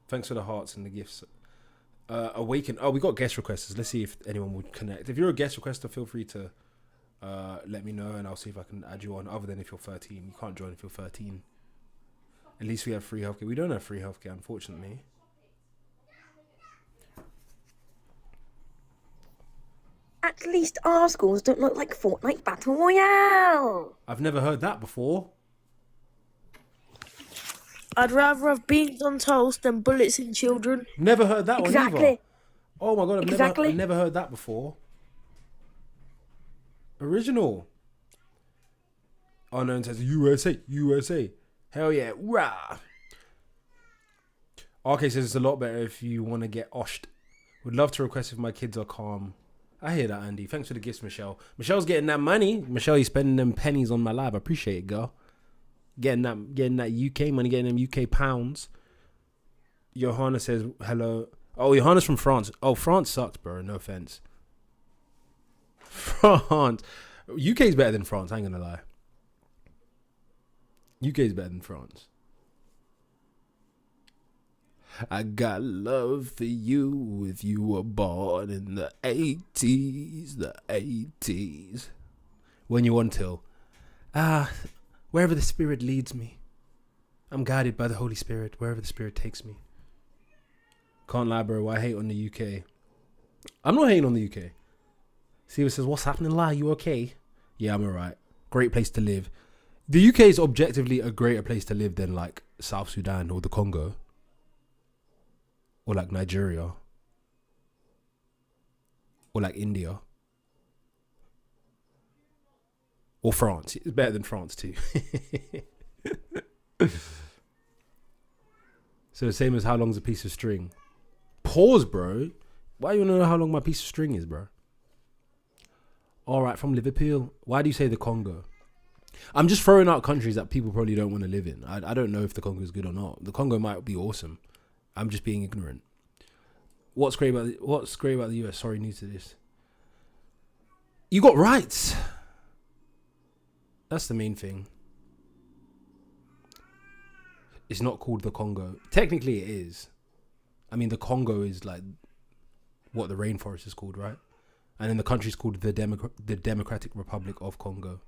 Speaker 1: Thanks for the hearts and the gifts. Awaken. Oh, we got guest requesters. Let's see if anyone would connect. If you're a guest requester, feel free to let me know and I'll see if I can add you on. Other than if you're 13, you can't join if you're 13. At least we have free healthcare. We don't have free healthcare, unfortunately.
Speaker 8: At least our schools don't look like Fortnite Battle Royale.
Speaker 1: I've never heard that before.
Speaker 9: I'd rather have beans on toast than bullets in children.
Speaker 1: Never heard that one either.
Speaker 8: Exactly.
Speaker 1: Oh my god,
Speaker 8: Exactly.
Speaker 1: I've never heard that before. Original. Unknown says USA, USA. Hell yeah, rah. RK says it's a lot better if you want to get oshed. Would love to request if my kids are calm. I hear that, Andy. Thanks for the gifts, Michelle. Michelle's getting that money. Michelle, you spending them pennies on my live. I appreciate it, girl. Getting that UK money, getting them UK pounds. Johanna says hello. Oh, Johanna's from France. Oh, France sucks, bro. No offense. France. UK's better than France, I ain't gonna lie. UK's better than France. I got love for you if you were born in the 80s, the 80s. When you want to. Wherever the Spirit leads me. I'm guided by the Holy Spirit, wherever the Spirit takes me. Can't lie, bro. I hate on the UK. I'm not hating on the UK. Steven says, what's happening, La? You okay? Yeah, I'm alright. Great place to live. The UK is objectively a greater place to live than like South Sudan or the Congo. Or like Nigeria. Or like India. Or France. It's better than France too. So the same as how long's a piece of string. Pause, bro. Why do you want to know how long my piece of string is, bro? Alright, from Liverpool. Why do you say the Congo? I'm just throwing out countries that people probably don't want to live in. I don't know if the Congo is good or not. The Congo might be awesome. I'm just being ignorant. What's great about the US? Sorry, new to this. You got rights. That's the main thing. It's not called the Congo. Technically, it is. I mean, the Congo is like what the rainforest is called, right? And then the country's called the Democratic Republic of Congo.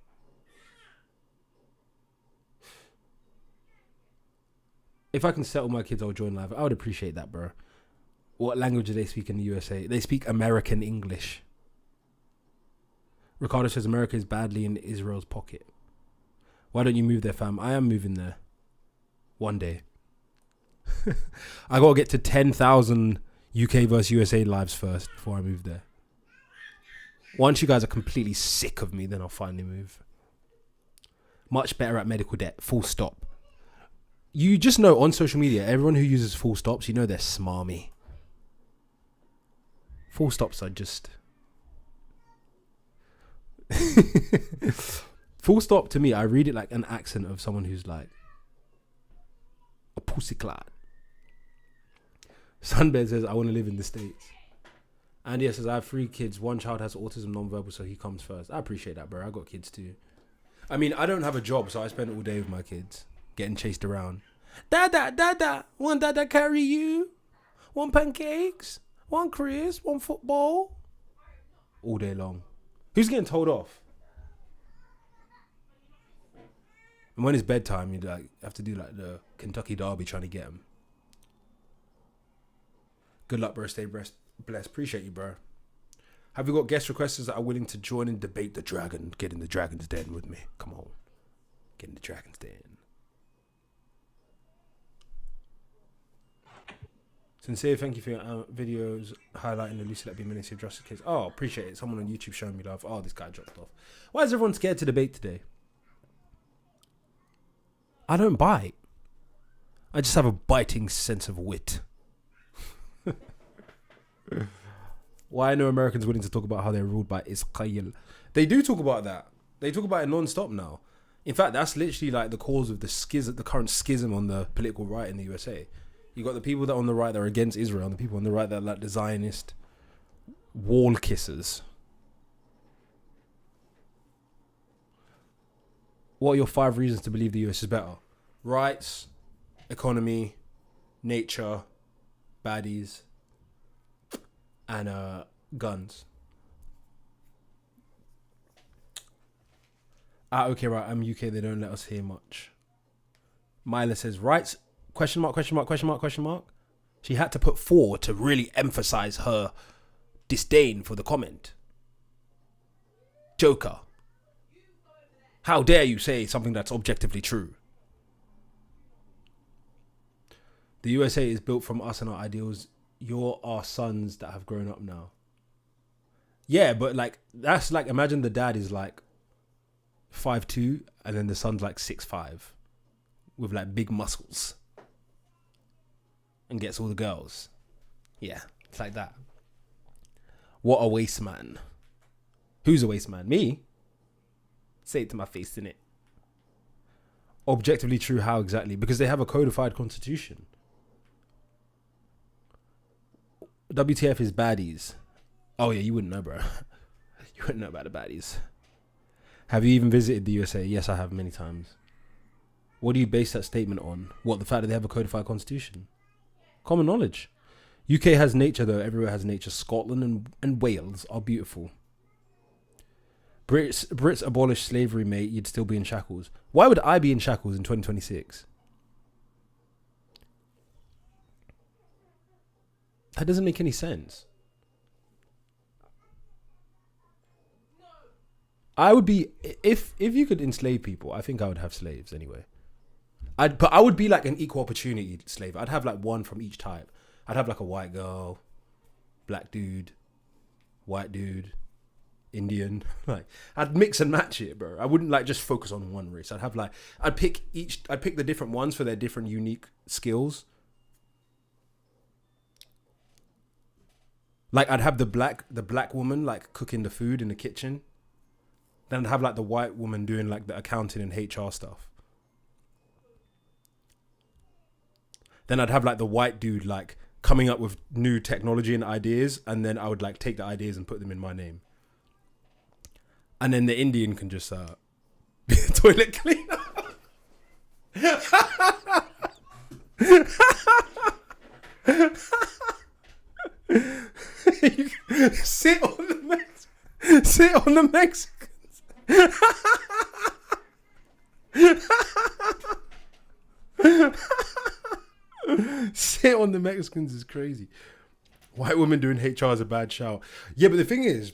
Speaker 1: If I can settle my kids, I'll join live. I would appreciate that, bro. What language do they speak in the USA? They speak American English. Ricardo says America is badly in Israel's pocket. Why don't you move there, fam? I am moving there. One day. I gotta get to 10,000 UK versus USA lives first before I move there. Once you guys are completely sick of me, then I'll finally move. Much better at medical debt. Full stop. You just know on social media, everyone who uses full stops, you know they're smarmy. Full stops are just... Full stop to me, I read it like an accent of someone who's like a pussyclad. Sunbed says, I want to live in the States. Andy says, I have 3 kids. One child has autism non-verbal, so he comes first. I appreciate that, bro. I got kids too. I mean, I don't have a job, so I spend all day with my kids, getting chased around. Dada, one dada carry you? One pancakes? One crisp? One football? All day long. Who's getting told off? And when it's bedtime, you like have to do like the Kentucky Derby trying to get them. Good luck, bro. Stay blessed. Appreciate you, bro. Have you got guest requesters that are willing to join and debate the dragon? Get in the dragon's den with me. Come on. Get in the dragon's den. Sincere, thank you for your videos highlighting the Lucy Let Be Ministry of Justice case. Oh, appreciate it. Someone on YouTube showing me love. Oh, this guy dropped off. Why is everyone scared to debate today? I don't bite. I just have a biting sense of wit. Why are no Americans willing to talk about how they're ruled by Israel? They do talk about that. They talk about it non-stop now. In fact, that's literally like the cause of the current schism on the political right in the USA. You got the people that are on the right that are against Israel, and the people on the right that are like the Zionist wall kissers. What are your 5 reasons to believe the US is better? Rights, economy, nature, baddies, and guns. Okay, right, I'm UK, they don't let us hear much. Myla says, rights, question mark. She had to put 4 to really emphasize her disdain for the comment. Joker. How dare you say something that's objectively true? The USA is built from us and our ideals. You're our sons that have grown up now. Yeah, but like, that's like, imagine the dad is like 5'2", and then the son's like 6'5", with like big muscles, and gets all the girls. Yeah, it's like that. What a waste man. Who's a waste man? Me? Say it to my face, innit? Objectively true, how exactly? Because they have a codified constitution. WTF is baddies. Oh yeah, you wouldn't know, bro. You wouldn't know about the baddies. Have you even visited the USA? Yes, I have many times. What do you base that statement on? What, the fact that they have a codified constitution? Common knowledge. UK has nature though, everywhere has nature. Scotland and Wales are beautiful. Brits abolished slavery, mate, you'd still be in shackles. Why would I be in shackles in 2026? That doesn't make any sense. I would be, if you could enslave people, I think I would have slaves anyway. But I would be like an equal opportunity slave. I'd have like one from each type. I'd have like a white girl, black dude, white dude, Indian. Like, I'd mix and match it, bro. I wouldn't like just focus on one race. I'd have like, I'd pick the different ones for their different unique skills. Like, I'd have the black woman like cooking the food in the kitchen. Then I'd have like the white woman doing like the accounting and HR stuff. Then I'd have like the white dude like coming up with new technology and ideas, and then I would like take the ideas and put them in my name. And then the Indian can just be a toilet cleaner. Sit on the Mexicans. Sit on the Mexicans is crazy. White women doing HR is a bad shout. Yeah, but the thing is,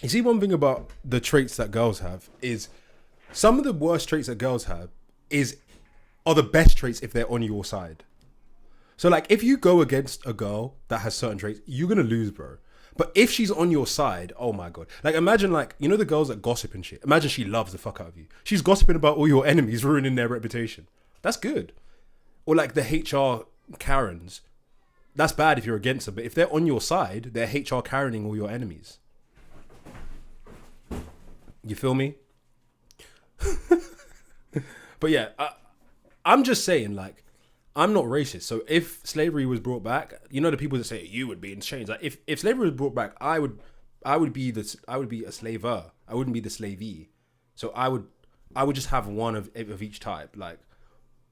Speaker 1: you see, one thing about the traits that girls have is some of the worst traits that girls have are the best traits if they're on your side. So like, if you go against a girl that has certain traits, you're gonna lose, bro. But if she's on your side, oh my God. Like, imagine like, you know the girls that gossip and shit? Imagine she loves the fuck out of you. She's gossiping about all your enemies, ruining their reputation. That's good. Or like the HR Karens. That's bad if you're against them. But if they're on your side, they're HR Karening all your enemies. You feel me? But yeah, I'm just saying, like, I'm not racist. So if slavery was brought back, you know the people that say you would be in chains. Like if slavery was brought back, I would be a slaver. I wouldn't be the slavee. So I would just have one of each type, like,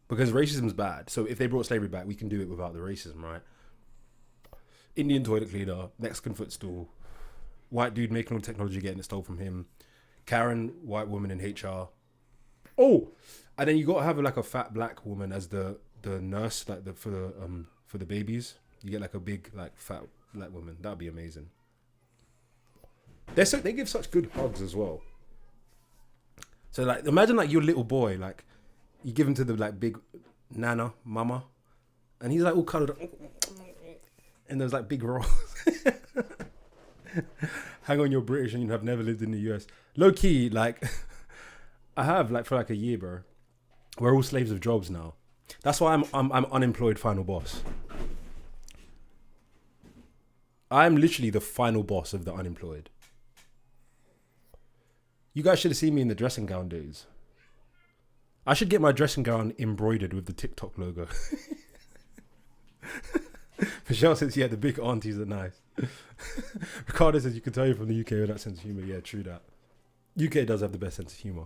Speaker 1: because racism's bad. So if they brought slavery back, we can do it without the racism, right? Indian toilet cleaner, Mexican footstool, white dude making all technology, getting it stole from him, Karen, white woman in HR. Oh, and then you got to have like a fat black woman as the nurse, like for the babies. You get like a big like fat black woman. That'd be amazing. They give such good hugs as well. So like, imagine like your little boy, like you give him to the like big nana mama, and he's like all cuddled up, and there's like big rolls. Hang on, you're British and you have never lived in the US. Low key, like I have like for like a year, bro. We're all slaves of jobs now. That's why I'm unemployed final boss. I'm literally the final boss of the unemployed. You guys should have seen me in the dressing gown days. I should get my dressing gown embroidered with the TikTok logo. Michelle says, yeah, the big aunties are nice. Ricardo says, you can tell you from the UK with that sense of humor. Yeah, true that. UK does have the best sense of humor.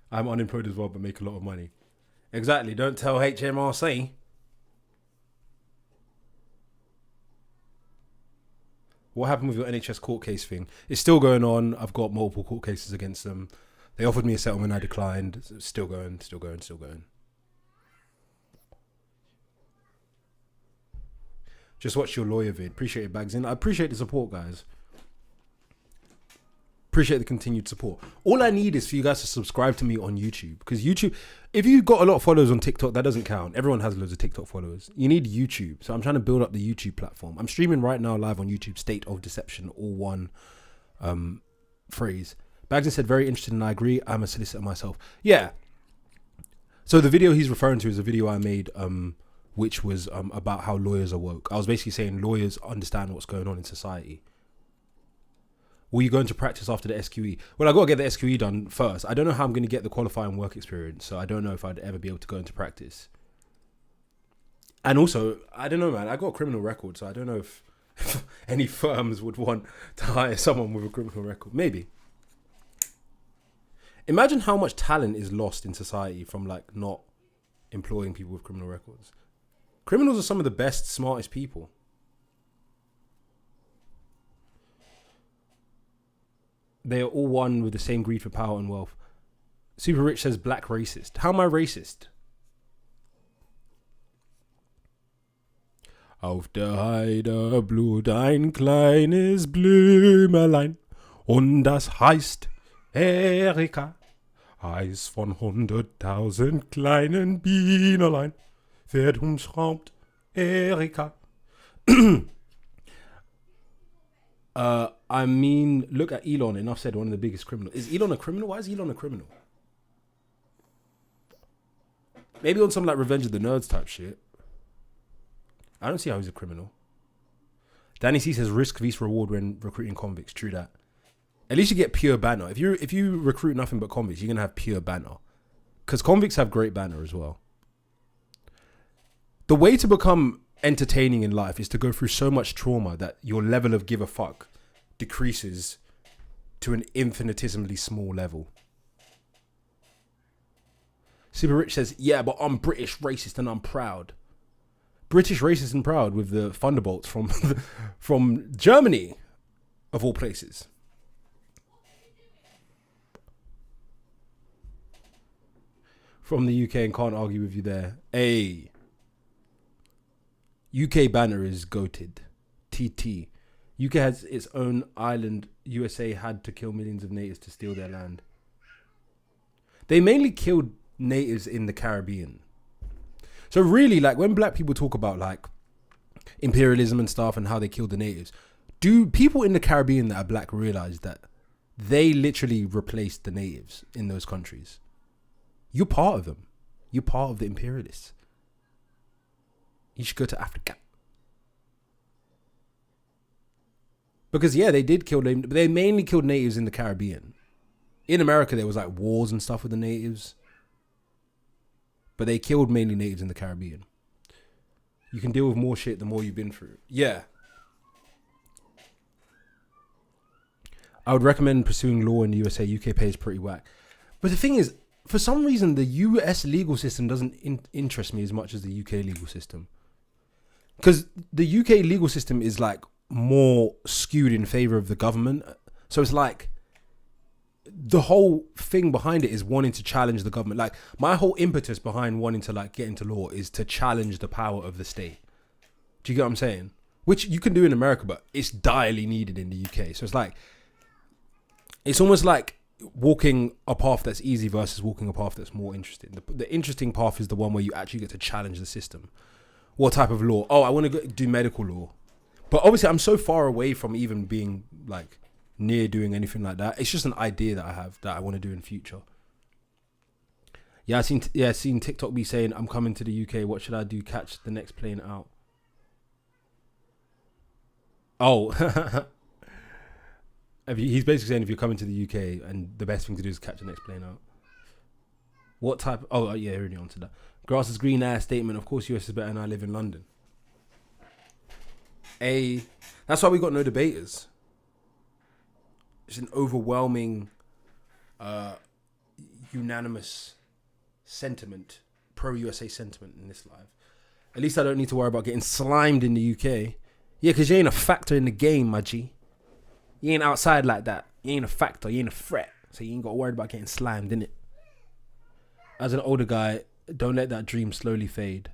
Speaker 1: I'm unemployed as well, but make a lot of money. Exactly. Don't tell HMRC. What happened with your NHS court case thing? It's still going on. I've got multiple court cases against them. They offered me a settlement. I declined. Still going. Just watch your lawyer vid. Appreciate it, Bags in. I appreciate the support, guys. Appreciate the continued support. All I need is for you guys to subscribe to me on YouTube, because YouTube, if you got a lot of followers on TikTok, that doesn't count. Everyone has loads of TikTok followers. You need YouTube. So I'm trying to build up the YouTube platform. I'm streaming right now live on YouTube, State of Deception, all one phrase. Bagson said, very interested, and I agree. I'm a solicitor myself. Yeah. So the video he's referring to is a video I made, which was about how lawyers are woke. I was basically saying lawyers understand what's going on in society. Will you go into practice after the SQE? Well, I got to get the SQE done first. I don't know how I'm going to get the qualifying work experience, so I don't know if I'd ever be able to go into practice. And also, I don't know, man. I got a criminal record, so I don't know if any firms would want to hire someone with a criminal record. Maybe. Imagine how much talent is lost in society from like not employing people with criminal records. Criminals are some of the best, smartest people. They are all one with the same greed for power and wealth. Super Rich says black racist. How am I racist? Auf der Heide blüht ein kleines Blümelein und das heißt Erika. Eis von 100.000 kleinen Bienelein wird umschraubt Erika. I mean, look at Elon. Enough said, one of the biggest criminals. Is Elon a criminal? Why is Elon a criminal? Maybe on some like Revenge of the Nerds type shit. I don't see how he's a criminal. Danny C says risk vs reward when recruiting convicts. True that. At least you get pure banter. If you recruit nothing but convicts, you're gonna have pure banter. Because convicts have great banter as well. The way to become entertaining in life is to go through so much trauma that your level of give a fuck decreases to an infinitesimally small level. Super Rich says, yeah, but I'm British racist and I'm proud. British racist and proud with the Thunderbolts from Germany, of all places. From the UK, and can't argue with you there. Hey. UK banner is goated. TT. UK has its own island. USA had to kill millions of natives to steal their land. They mainly killed natives in the Caribbean. So really, like, when black people talk about like imperialism and stuff and how they killed the natives, do people in the Caribbean that are black realize that they literally replaced the natives in those countries? You're part of them. You're part of the imperialists. You should go to Africa. Because yeah, they did kill them. They mainly killed natives in the Caribbean. In America, there was like wars and stuff with the natives. But they killed mainly natives in the Caribbean. You can deal with more shit the more you've been through. Yeah. I would recommend pursuing law in the USA. UK pays pretty whack. But the thing is, for some reason, the US legal system doesn't interest me as much as the UK legal system. Because the UK legal system is like more skewed in favor of the government. So it's like the whole thing behind it is wanting to challenge the government. Like my whole impetus behind wanting to like get into law is to challenge the power of the state. Do you get what I'm saying? Which you can do in America, but it's direly needed in the UK. So it's like, it's almost like walking a path that's easy versus walking a path that's more interesting. The interesting path is the one where you actually get to challenge the system. What type of law? Oh, I want to do medical law. But obviously I'm so far away from even being like near doing anything like that. It's just an idea that I have that I want to do in future. Yeah, I seen TikTok be saying, I'm coming to the UK. What should I do? Catch the next plane out. Oh, he's basically saying if you're coming to the UK and the best thing to do is catch the next plane out. What type? Oh, yeah, already on to that. Grass is green ass statement. Of course, US is better and I live in London. That's why we got no debaters. It's an overwhelming, unanimous sentiment, pro-USA sentiment in this live. At least I don't need to worry about getting slimed in the UK. Yeah, because you ain't a factor in the game, my G. You ain't outside like that. You ain't a factor. You ain't a threat. So you ain't got to worry about getting slimed, innit? As an older guy, don't let that dream slowly fade.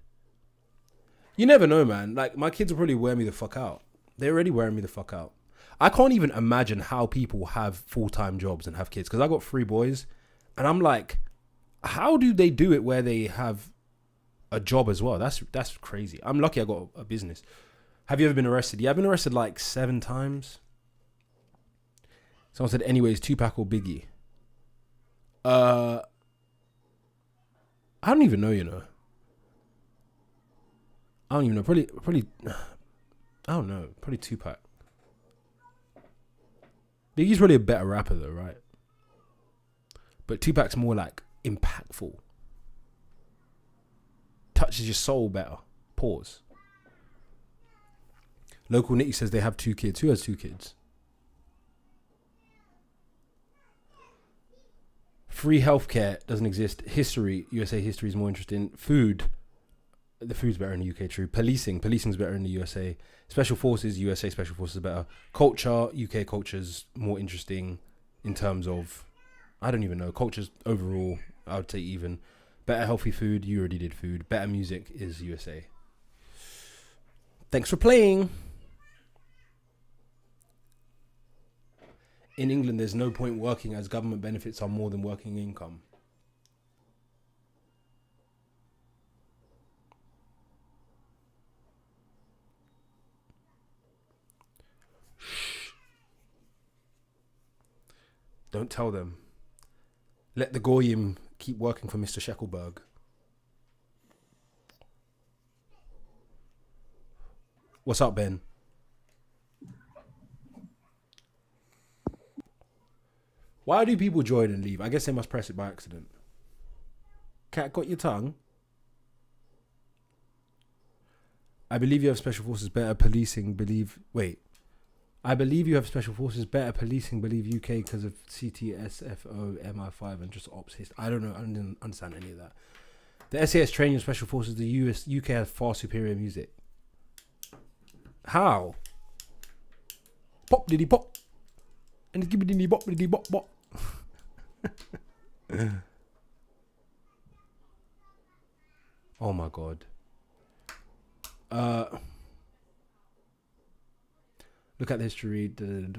Speaker 1: You never know, man. Like, my kids will probably wear me the fuck out. They're already wearing me the fuck out. I can't even imagine how people have full-time jobs and have kids. Because I got 3 boys. And I'm like, how do they do it where they have a job as well? That's crazy. I'm lucky I got a business. Have you ever been arrested? Yeah, I've been arrested like 7 times. Someone said, anyways, Tupac or Biggie? I don't even know, you know. I don't even know. Probably, I don't know. Probably Tupac. Biggie's probably a better rapper though, right? But Tupac's more like impactful. Touches your soul better. Pause. Local Nicky says they have 2 kids. Who has 2 kids? Free healthcare doesn't exist. History, USA history is more interesting. Food, the food's better in the UK, true. Policing's better in the USA. Special forces, USA special forces are better. Culture, UK culture's more interesting in terms of, I don't even know, culture's overall, I would say even. Better healthy food, you already did food. Better music is USA. Thanks for playing. In England, there's no point working as government benefits are more than working income. Don't tell them. Let the Goyim keep working for Mr. Sheckelberg. What's up, Ben? Why do people join and leave? I guess they must press it by accident. Cat, got your tongue? I believe you have special forces better policing, I believe you have special forces better policing, believe UK because of CTSFO, MI5 and just ops history. I don't know. I didn't understand any of that. The SAS training of special forces, the UK has far superior music. How? Pop diddy pop. And it's give diddy bop diddy bop bop. Oh my god. Look at the history. They've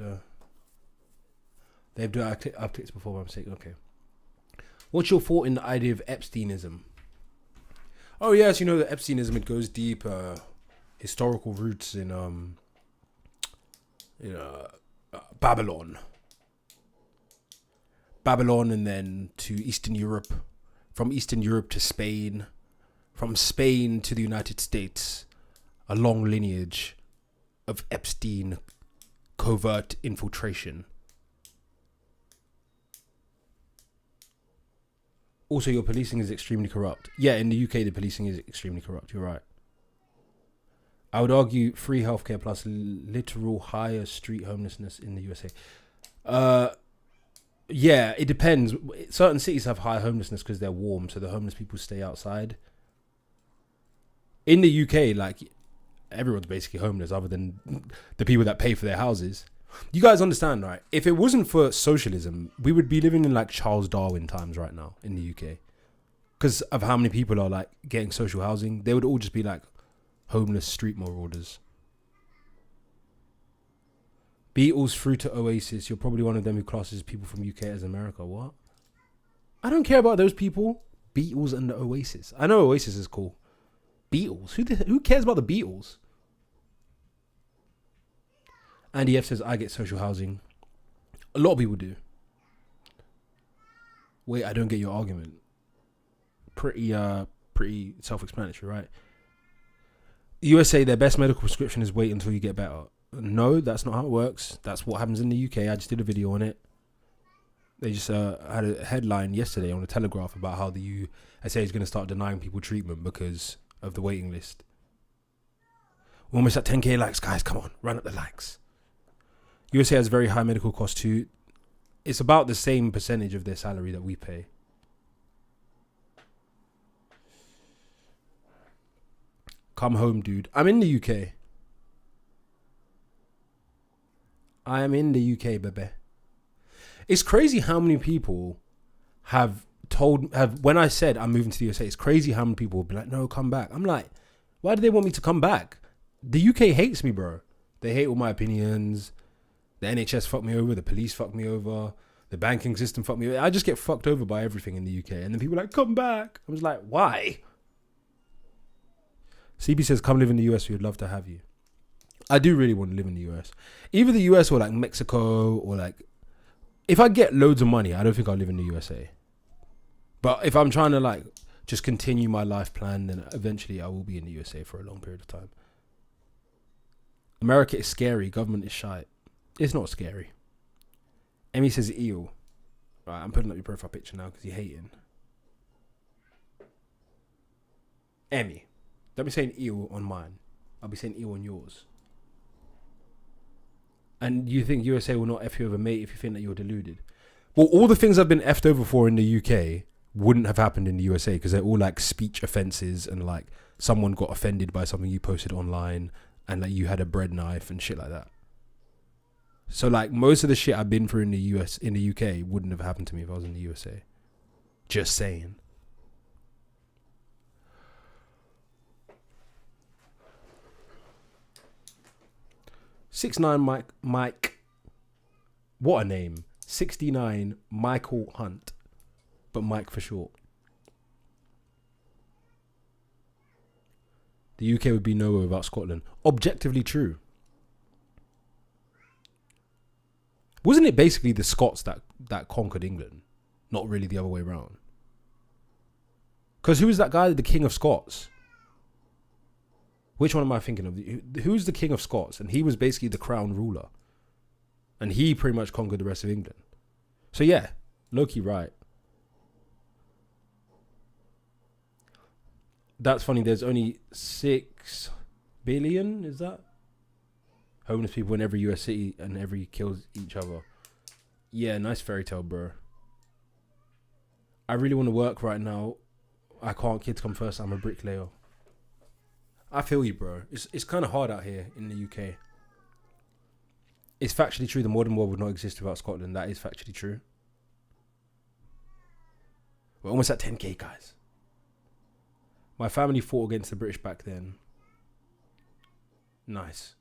Speaker 1: done upticks before by mistake. Okay. What's your thought in the idea of Epsteinism? Oh yes, you know that Epsteinism, it goes deep. Historical roots in Babylon, and then to Eastern Europe, from Eastern Europe to Spain, from Spain to the United States, a long lineage of Epstein covert infiltration. Also, your policing is extremely corrupt. Yeah, in the UK, the policing is extremely corrupt. You're right. I would argue free healthcare plus literal higher street homelessness in the USA. Yeah, it depends. Certain cities have high homelessness because they're warm, so the homeless people stay outside. In the UK, like, everyone's basically homeless other than the people that pay for their houses. You guys understand, right? If it wasn't for socialism, we would be living in like Charles Darwin times right now in the UK. Because of how many people are like getting social housing. They would all just be like homeless street marauders. Beatles through to Oasis. You're probably one of them who classes people from UK as America. What? I don't care about those people. Beatles and the Oasis. I know Oasis is cool. Beatles? Who cares about the Beatles? Andy F says, I get social housing. A lot of people do. Wait, I don't get your argument. Pretty self-explanatory, right? USA, their best medical prescription is wait until you get better. No, that's not how it works. That's what happens in the UK. I just did a video on it. They just had a headline yesterday on the Telegraph about how the USA is going to start denying people treatment because of the waiting list. We're almost at 10k likes, guys. Come on, run up the likes. USA has very high medical costs too. It's about the same percentage of their salary that we pay. Come home, dude. I'm in the UK. I am in the UK, baby. It's crazy how many people have when I said I'm moving to the USA, it's crazy how many people will be like, no, come back. I'm like, Why do they want me to come back? The UK hates me, bro. They hate all my opinions. The NHS fucked me over. The police fucked me over. The banking system fucked me over. I just get fucked over by everything in the UK. And then people are like, come back. I was like, why? CB says, come live in the US. We would love to have you. I do really want to live in the US. Either the US or like Mexico or like... If I get loads of money, I don't think I'll live in the USA. But if I'm trying to like just continue my life plan, then eventually I will be in the USA for a long period of time. America is scary. Government is shite. It's not scary. Emmy says eel. Right, I'm putting up your profile picture now because you're hating. Emmy, don't be saying eel on mine. I'll be saying eel on yours. And you think USA will not F you over, mate, if you think that you're deluded. Well, all the things I've been F'd over for in the UK wouldn't have happened in the USA because they're all like speech offenses and like someone got offended by something you posted online and like you had a bread knife and shit like that. So like most of the shit I've been through in the UK wouldn't have happened to me if I was in the USA. Just saying. Mike. What a name. 69 Michael Hunt. But Mike for short. The UK would be nowhere without Scotland. Objectively true. Wasn't it basically the Scots that conquered England? Not really the other way around. Because who was that guy, the King of Scots? Which one am I thinking of? Who's the King of Scots? And he was basically the crown ruler. And he pretty much conquered the rest of England. So yeah, Loki right. That's funny. There's only 6 billion, is that? Homeless people in every US city and every kills each other. Yeah, nice fairy tale, bro. I really want to work right now. I can't. Kids come first. I'm a bricklayer. I feel you, bro. It's kind of hard out here in the UK. It's factually true. The modern world would not exist without Scotland. That is factually true. We're almost at 10k, guys. My family fought against the British back then. Nice.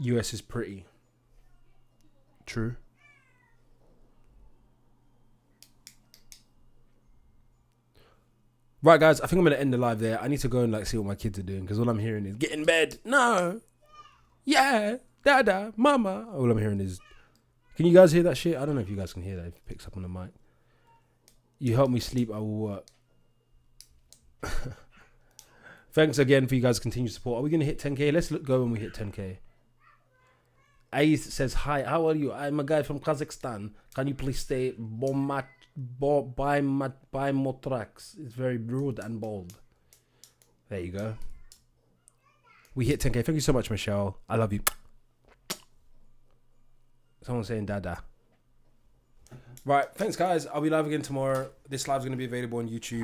Speaker 1: US is pretty. True. Right, guys, I think I'm going to end the live there. I need to go and like see what my kids are doing because all I'm hearing is get in bed. No. Yeah. Dada. Mama. All I'm hearing is... Can you guys hear that shit? I don't know if you guys can hear that if it picks up on the mic. You help me sleep, I will work. Thanks again for you guys' continued support. Are we going to hit 10k? Let's go when we hit 10k. Ais says, hi, how are you? I'm a guy from Kazakhstan. Can you please stay by more tracks? It's very rude and bold. There you go. We hit 10k. Thank you so much, Michelle. I love you. Someone's saying dada. Right, thanks guys. I'll be live again tomorrow. This live is going to be available on YouTube.